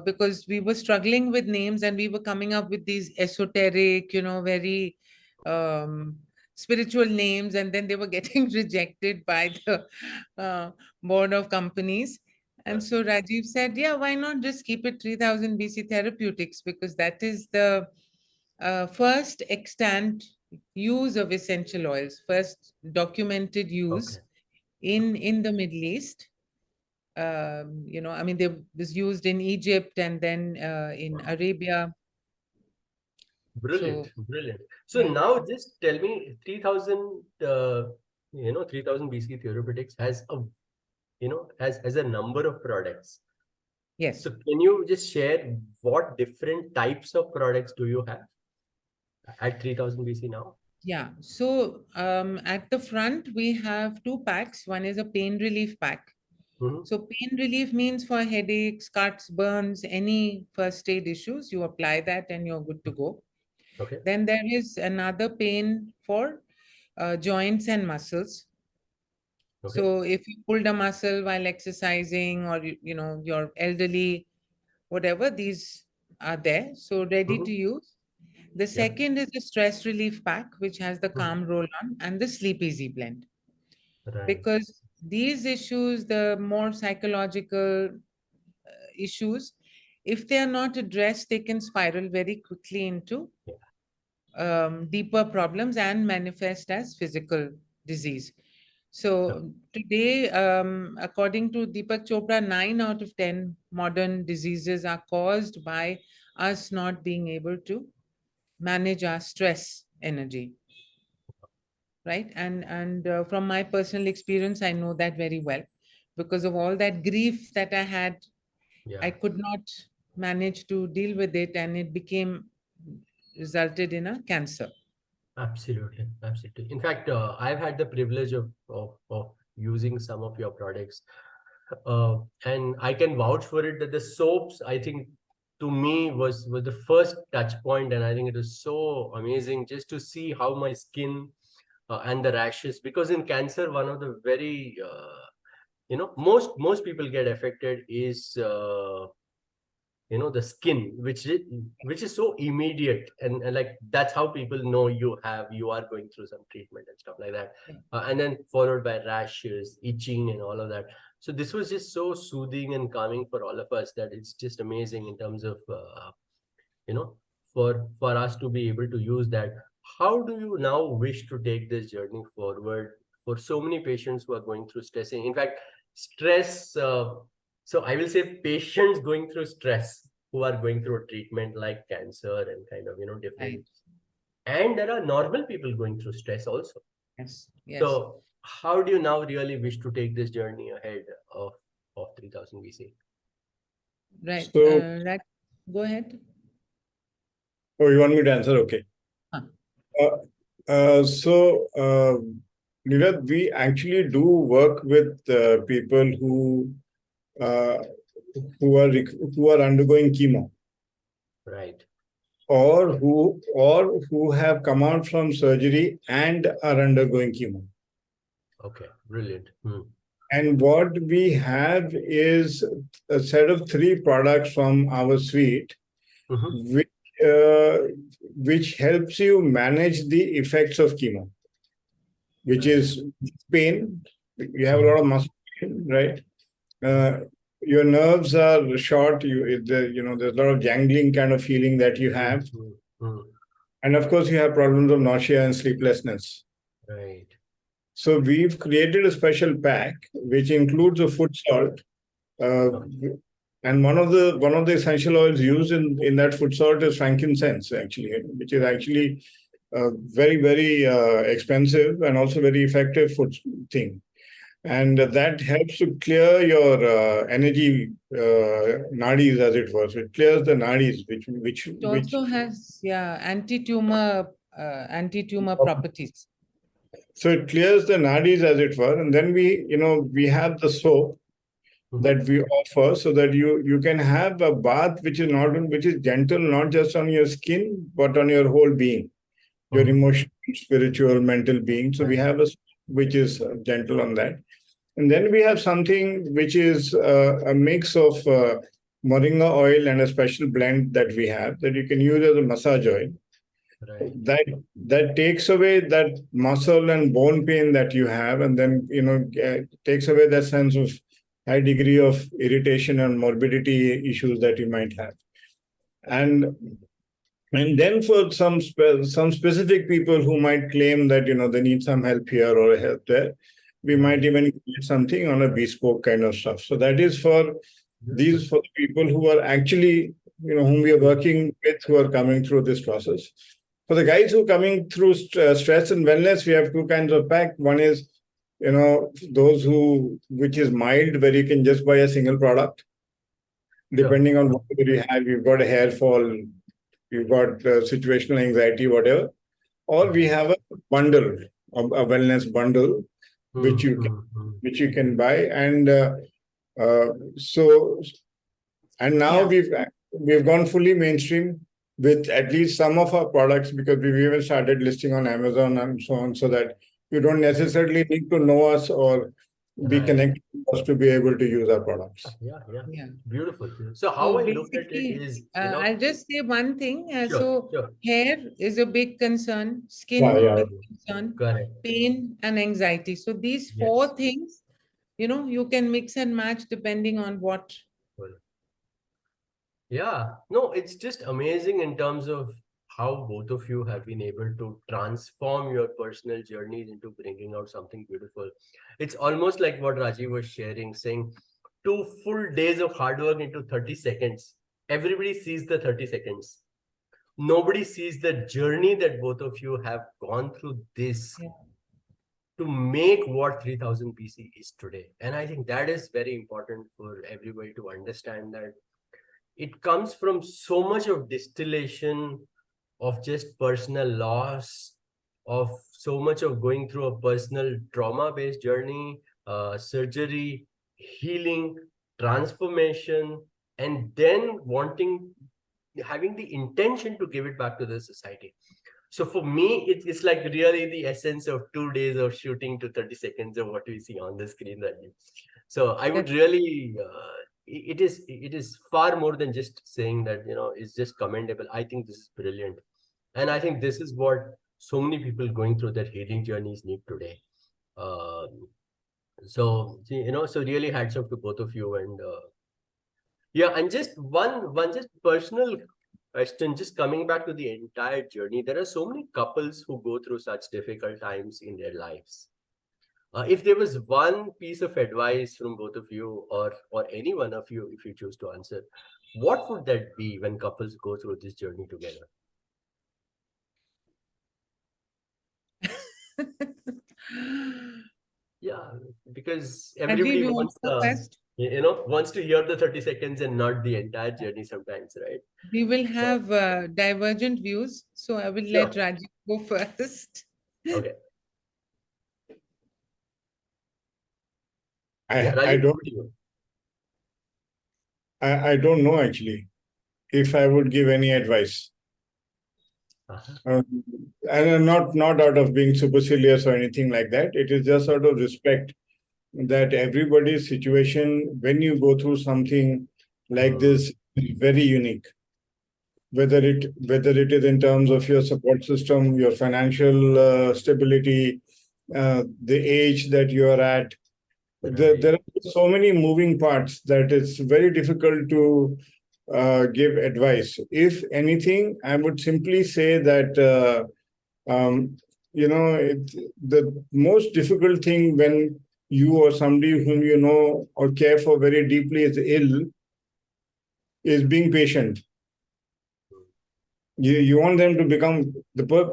because we were struggling with names and we were coming up with these esoteric, very um, spiritual names, and then they were getting rejected by the board of companies. And so Rajiv said, yeah, why not just keep it 3000 BC Therapeutics? Because that is the first extant use of essential oils, first documented use Okay. in the Middle East. I mean, they was used in Egypt and then in Wow. Arabia. Brilliant, So brilliant. So yeah, now just tell me 3000, 3000 BC Therapeutics has has a number of products. yes, So can you just share what different types of products do you have at 3000 BC now? yeah. So at the front we have two packs. One is a pain relief pack. Hmm. So pain relief means for headaches, cuts, burns, any first aid issues. You apply that and you're good to go. Okay. Then there is another pain for joints and muscles. Okay. So if you pulled a muscle while exercising, or you're elderly, whatever, these are there, so ready to Hmm. use. The Yeah. second is the stress relief pack, which has the Mhm. calm roll on and the sleep easy blend, Right. because these issues, the more psychological issues, if they are not addressed, they can spiral very quickly into Yeah. deeper problems and manifest as physical disease. Yeah. So today, according to Deepak Chopra, 9 out of 10 modern diseases are caused by us not being able to manage our stress energy, right? And from my personal experience, I know that very well, because of all that grief that I had. I Yeah. could not manage to deal with it, and it became resulted in a cancer. Absolutely, absolutely. In fact, I've had the privilege of using some of your products, and I can vouch for it that the soaps, I think, to me was the first touch point, and I think it was so amazing just to see how my skin and the rashes, because in cancer, one of the very most people get affected is the skin, which is so immediate, and like that's how people know you are going through some treatment and stuff like that, Yeah. and then followed by rashes, itching, and all of that. So this was just so soothing and calming for all of us that it's just amazing in terms of you know for us to be able to use that. How do you now wish to take this journey forward for so many patients who are going through stressing, in fact, stress, so I will say patients going through stress, who are going through a treatment like cancer and kind of Right. different, and there are normal people going through stress also. Yes. Yes. So how do you now really wish to take this journey ahead of 3000 BC? Right. So, Right. Go ahead. oh, you want me to answer? Okay. Huh. Uh, so, Nirad, we actually do work with people uh, who are undergoing chemo, Right. or who have come out from surgery and are undergoing chemo. Okay. Brilliant. And what we have is a set of 3 products from our suite, Mm-hmm. which uh, which helps you manage the effects of chemo, which Right. is pain. You have a lot of muscle pain, right? Uh, your nerves are short. There's a lot of jangling kind of feeling that you have, Mm-hmm. and of course, you have problems of nausea and sleeplessness. Right. So we've created a special pack which includes a foot salt, uh, Okay. and one of the essential oils used in that foot salt is frankincense, actually, which is actually very expensive and also very effective food thing. And that helps to clear your energy nadis, as it was. It clears the nadis, It also has, yeah, anti-tumor properties. so it clears the nadis, as it were. And then we have the soap that we offer, so that you can have a bath which is gentle, not just on your skin but on your whole being, your emotional, spiritual, mental being. So we Right. have a which is gentle on that. And then we have something which is a mix of moringa oil and a special blend that we have that you can use as a massage oil. Right. That takes away that muscle and bone pain that you have, and then takes away that sense of high degree of irritation and morbidity issues that you might have. And then for some specific people who might claim that they need some help here or help there, we might even create something on a bespoke kind of stuff. So that is for the people who are actually, whom we are working with, who are coming through this process. For the guys who are coming through stress and wellness, we have 2 kinds of pack. One is, those which is mild, where you can just buy a single product, depending on what you have. You've got a hair fall, you've got situational anxiety, whatever. Or we have a bundle, a wellness bundle, which you can buy. And so and now we've gone fully mainstream with at least some of our products, because we've even started listing on Amazon and so on, so that you don't necessarily need to know us or be connected to us to be able to use our products. Yeah. Beautiful. So how So I look at it basically, is, I'll just say one thing. sure. Hair is a big concern, skin, Yeah. big concern, Correct. pain and anxiety. So these Yes. 4 things, you can mix and match depending on what. Well, yeah. No, it's just amazing in terms of how both of you have been able to transform your personal journeys into bringing out something beautiful. It's almost like what Rajiv was sharing, saying 2 full days of hard work into 30 seconds. Everybody sees the 30 seconds. Nobody sees the journey that both of you have gone through this to make what 3000 BC is today. And I think that is very important for everybody to understand, that it comes from so much of distillation of just personal loss, of so much of going through a personal trauma-based journey, surgery, healing, transformation, and then having the intention to give it back to the society. So for me, it's like really the essence of 2 days of shooting to 30 seconds of what we see on the screen. So I would really, it is far more than just saying that, it's just commendable. I think this is brilliant. And I think this is what so many people going through their healing journeys need today. So really hats off to both of you. And and just one just personal question, just coming back to the entire journey. There are so many couples who go through such difficult times in their lives. If there was one piece of advice from both of you, or any one of you, if you choose to answer, what would that be when couples go through this journey together? Yeah, because everybody Rajiv, you want wants to go first? wants to hear the 30 seconds and not the entire journey sometimes, right? We will So, have divergent views. So I will let sure. Rajiv go first. Okay. Yeah, I Rajiv, don't over to you. I don't know actually if I would give any advice. Uh-huh. And not out of being supercilious or anything like that. It is just out of respect that everybody's situation, when you go through something like this, is very unique. Whether it is in terms of your support system, your financial stability, the age that you are at, there are so many moving parts that it's very difficult to give advice. If anything, I would simply say that the most difficult thing when you or somebody whom you know or care for very deeply is ill is being patient. You want them to become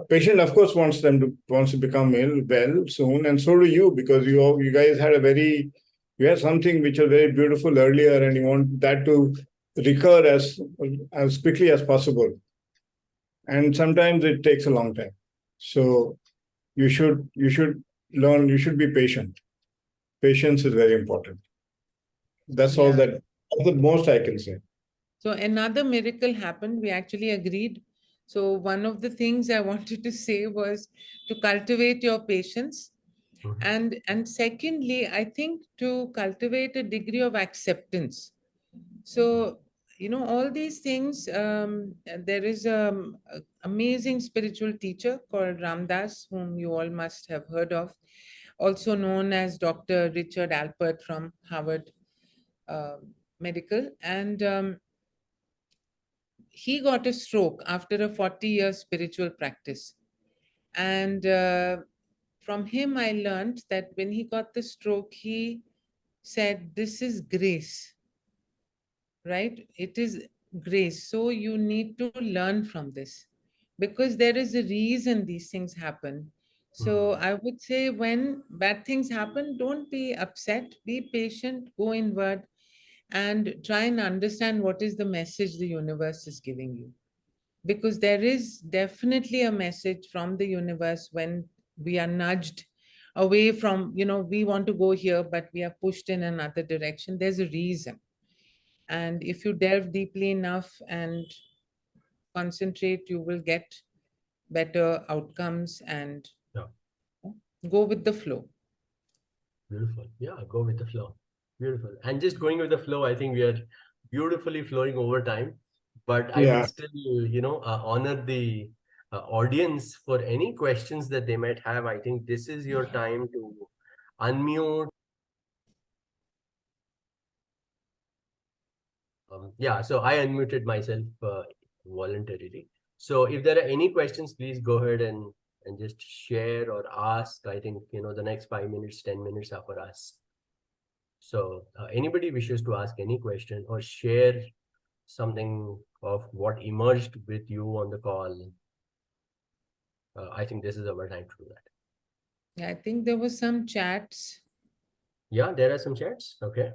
patient, of course, wants to become well soon, and so do you, because you guys had you had something which was very beautiful earlier, and you want that to recur as quickly as possible. And sometimes it takes a long time. So you should learn. You should be patient. Patience is very important. That's all Yeah. that's the most I can say. So another miracle happened. We actually agreed. So one of the things I wanted to say was to cultivate your patience. And secondly, I think to cultivate a degree of acceptance. So, all these things, there is a amazing spiritual teacher called Ramdas, whom you all must have heard of, also known as Dr. Richard Alpert from Harvard uh, Medical. And he got a stroke after a 40-year spiritual practice. And from him, I learned that when he got the stroke, he said, "This is grace, right? It is grace. So you need to learn from this because there is a reason these things happen." So I would say when bad things happen, don't be upset, be patient, go inward, and try and understand what is the message the universe is giving you, because there is definitely a message from the universe when we are nudged away from, we want to go here but we are pushed in another direction. There's a reason, and if you delve deeply enough and concentrate, you will get better outcomes and Yeah, go with the flow. beautiful. Yeah, go with the flow. Beautiful. And just going with the flow, I think we are beautifully flowing over time. But I would Yeah. still, honor the audience for any questions that they might have. I think this is your time to unmute. Yeah, so I unmuted myself voluntarily. So if there are any questions, please go ahead and just share or ask. I think, the next 5 minutes, 10 minutes are for us. So anybody wishes to ask any question or share something of what emerged with you on the call, I think this is our time to do that. Yeah, I think there was some chats. Yeah, there are some chats. Okay.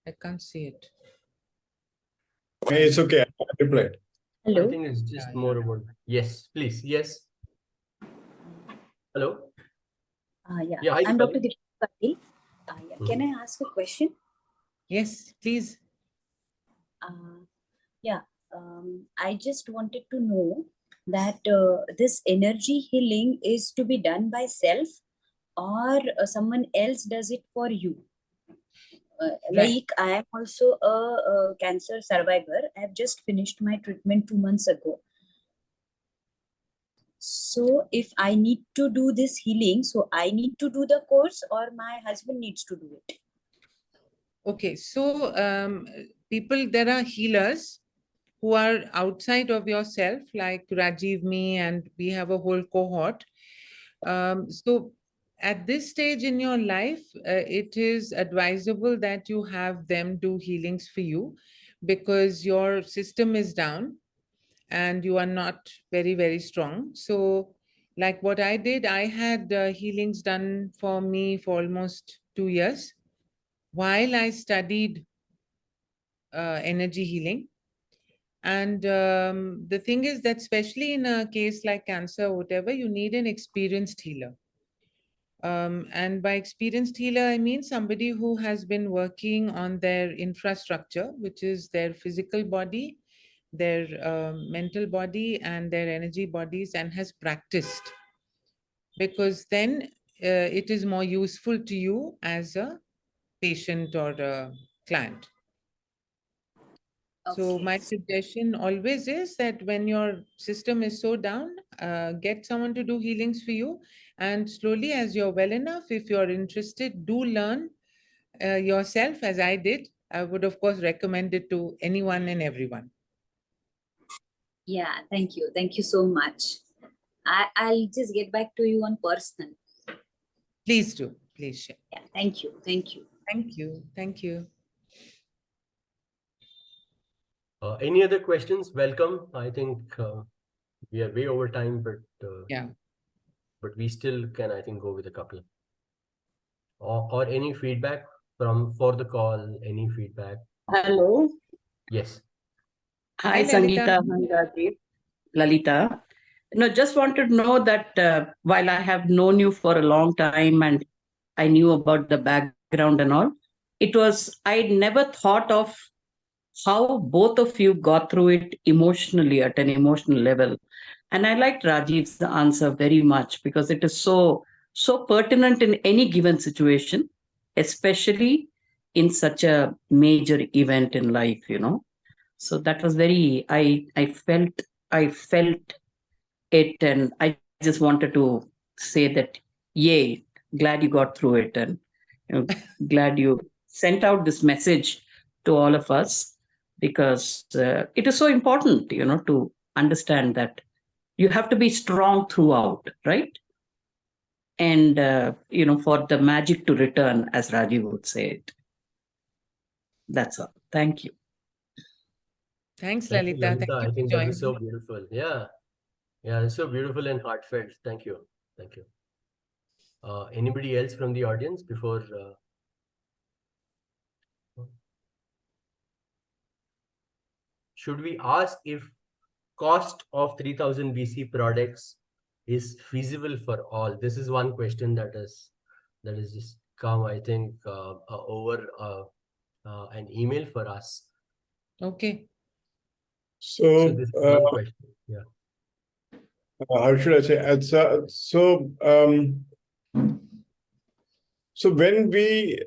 I can't see it. It's okay. I replied. I Hello. think it's just more about, yes, please. Yes. Hello. Yeah, Yeah, hi, I'm Dr. Deepali. Deepali Patil. Yeah. Can I ask a question? Yes, please. Yeah, I just wanted to know that this energy healing is to be done by self, or someone else does it for you. Right. Like I am also a cancer survivor. I have just finished my treatment 2 months ago. So if I need to do this healing, so I need to do the course or my husband needs to do it? Okay, so there are healers who are outside of yourself, like Rajiv, me, and we have a whole cohort. So at this stage in your life, it is advisable that you have them do healings for you because your system is down and you are not very, very strong. So, like what I did, I had healings done for me for almost 2 years while I studied energy healing. And the thing is that especially in a case like cancer or whatever, you need an experienced healer. And by experienced healer, I mean somebody who has been working on their infrastructure, which is their physical body, their mental body, and their energy bodies, and has practiced. Because then it is more useful to you as a patient or a client. So Okay. my suggestion always is that when your system is so down, get someone to do healings for you. And slowly, as you're well enough, if you're interested, do learn yourself, as I did. I would, of course, recommend it to anyone and everyone. Yeah, thank you. Thank you so much. I'll just get back to you on personal. Please do. Please share. Yeah, thank you. Thank you. Thank you. Thank you. Any other questions? Welcome. I think we are way over time, Yeah. but we still can, I think, go with a couple. Or any feedback for the call, any feedback? Hello. Yes. Hi, Lalita. Sangeeta. Hi, Rajiv. Lalita. No, just wanted to know that while I have known you for a long time and I knew about the background and all, I never thought of how both of you got through it emotionally at an emotional level. And I liked Rajiv's answer very much because it is so pertinent in any given situation, especially in such a major event in life. So that was very I felt it, and I just wanted to say that yay, glad you got through it, and glad you sent out this message to all of us, because it is so important to understand that you have to be strong throughout, right? And for the magic to return, as Rajiv would say it. That's all. Thank you. Thanks, Thank you, Lalita. Thank Lalita. you I for think that was so joining. beautiful. Yeah. Yeah, it's so beautiful and heartfelt. Thank you. Thank you. Anybody else from the audience before? Should we ask if cost of 3000 BC products is feasible for all? This is one question that is just come, I think, over an email for us. Okay. So So, this is one question. Yeah. how should I say? So when we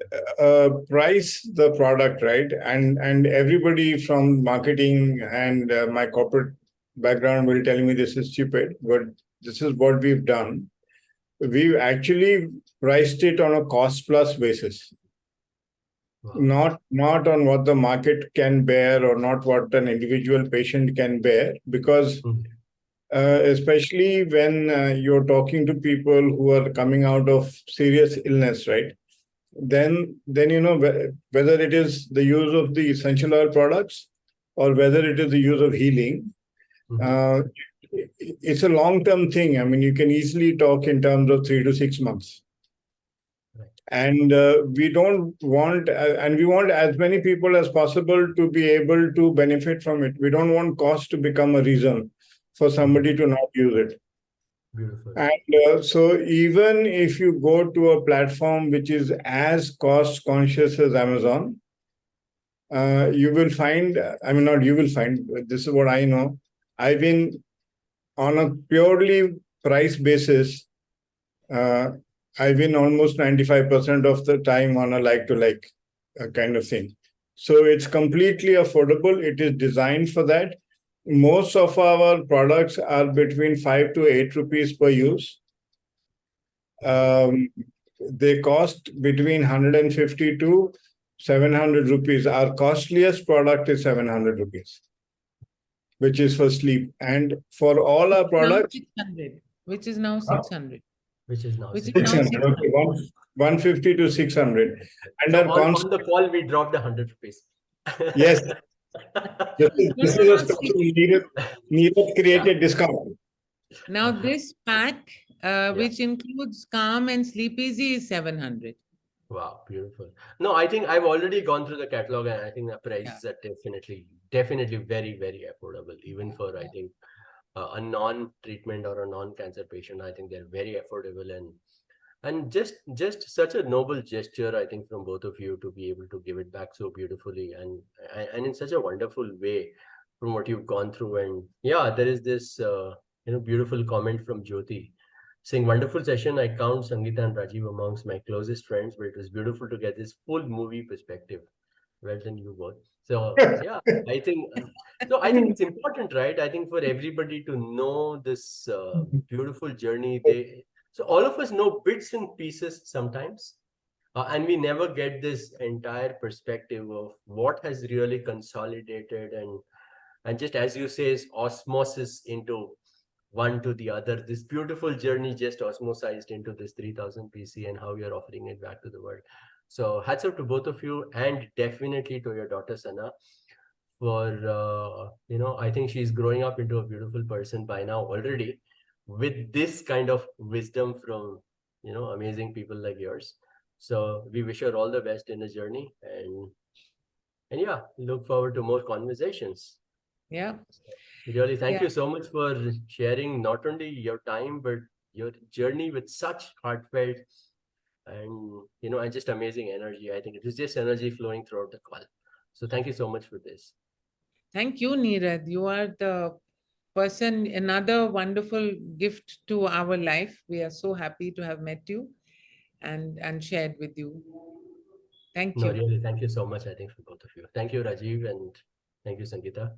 price the product, right, and everybody from marketing and my corporate background will tell me this is stupid, but this is what we've done. We've actually priced it on a cost plus basis. Wow. Not on what the market can bear or not what an individual patient can bear, because especially when you're talking to people who are coming out of serious illness, right? Then whether it is the use of the essential oil products or whether it is the use of healing, it's a long-term thing. I mean, you can easily talk in terms of 3 to 6 months. Right. And we want as many people as possible to be able to benefit from it. We don't want cost to become a reason for somebody to not use it. Beautiful. And so even if you go to a platform which is as cost conscious as Amazon, you will find, not you will find, this is what I know. I've been on a purely price basis, I've been almost 95% of the time on a like-to-like kind of thing. So it's completely affordable. It is designed for that. Most of our products are between 5 to 8 rupees per use. They cost between 150 to 700 rupees. Our costliest product is 700 rupees, which is for sleep. And for all our products, 600, which is now 600. Which is now Which is 600. 600. Okay, 150 to 600. And So our on the call, we dropped 100 rupees. Yes. This is a special Neeraj created discount. Now this pack, which includes Calm and Sleep Easy, is 700. Wow, beautiful. No, I think I've already gone through the catalog, and I think the prices are definitely very, very affordable, even for, I think, a non-treatment or a non-cancer patient. I think they're very affordable, and just such a noble gesture, I think, from both of you to be able to give it back so beautifully and in such a wonderful way from what you've gone through. And yeah, there is this beautiful comment from Jyoti saying, wonderful session. I count Sangeeta and Rajiv amongst my closest friends, but it was beautiful to get this full movie perspective. Well done, you both. So yeah, I think I think it's important, right? I think for everybody to know this beautiful journey. So all of us know bits and pieces sometimes, and we never get this entire perspective of what has really consolidated and just, as you say, is osmosis into one to the other. This beautiful journey just osmosized into this 3000 PC and how you're offering it back to the world. So hats off to both of you, and definitely to your daughter Sana for I think she's growing up into a beautiful person by now already, with this kind of wisdom from amazing people like yours. So we wish her all the best in the journey, and yeah, look forward to more conversations. Yeah. Really, thank Yeah. you so much for sharing not only your time but your journey with such heartfelt and just amazing energy. I think it was just energy flowing throughout the call. So thank you so much for this. Thank you, Neerad. You are the person, another wonderful gift to our life. We are so happy to have met you and shared with you. Thank No, you. really, thank you so much, I think, for both of you. Thank you, Rajiv, and thank you, Sangeeta.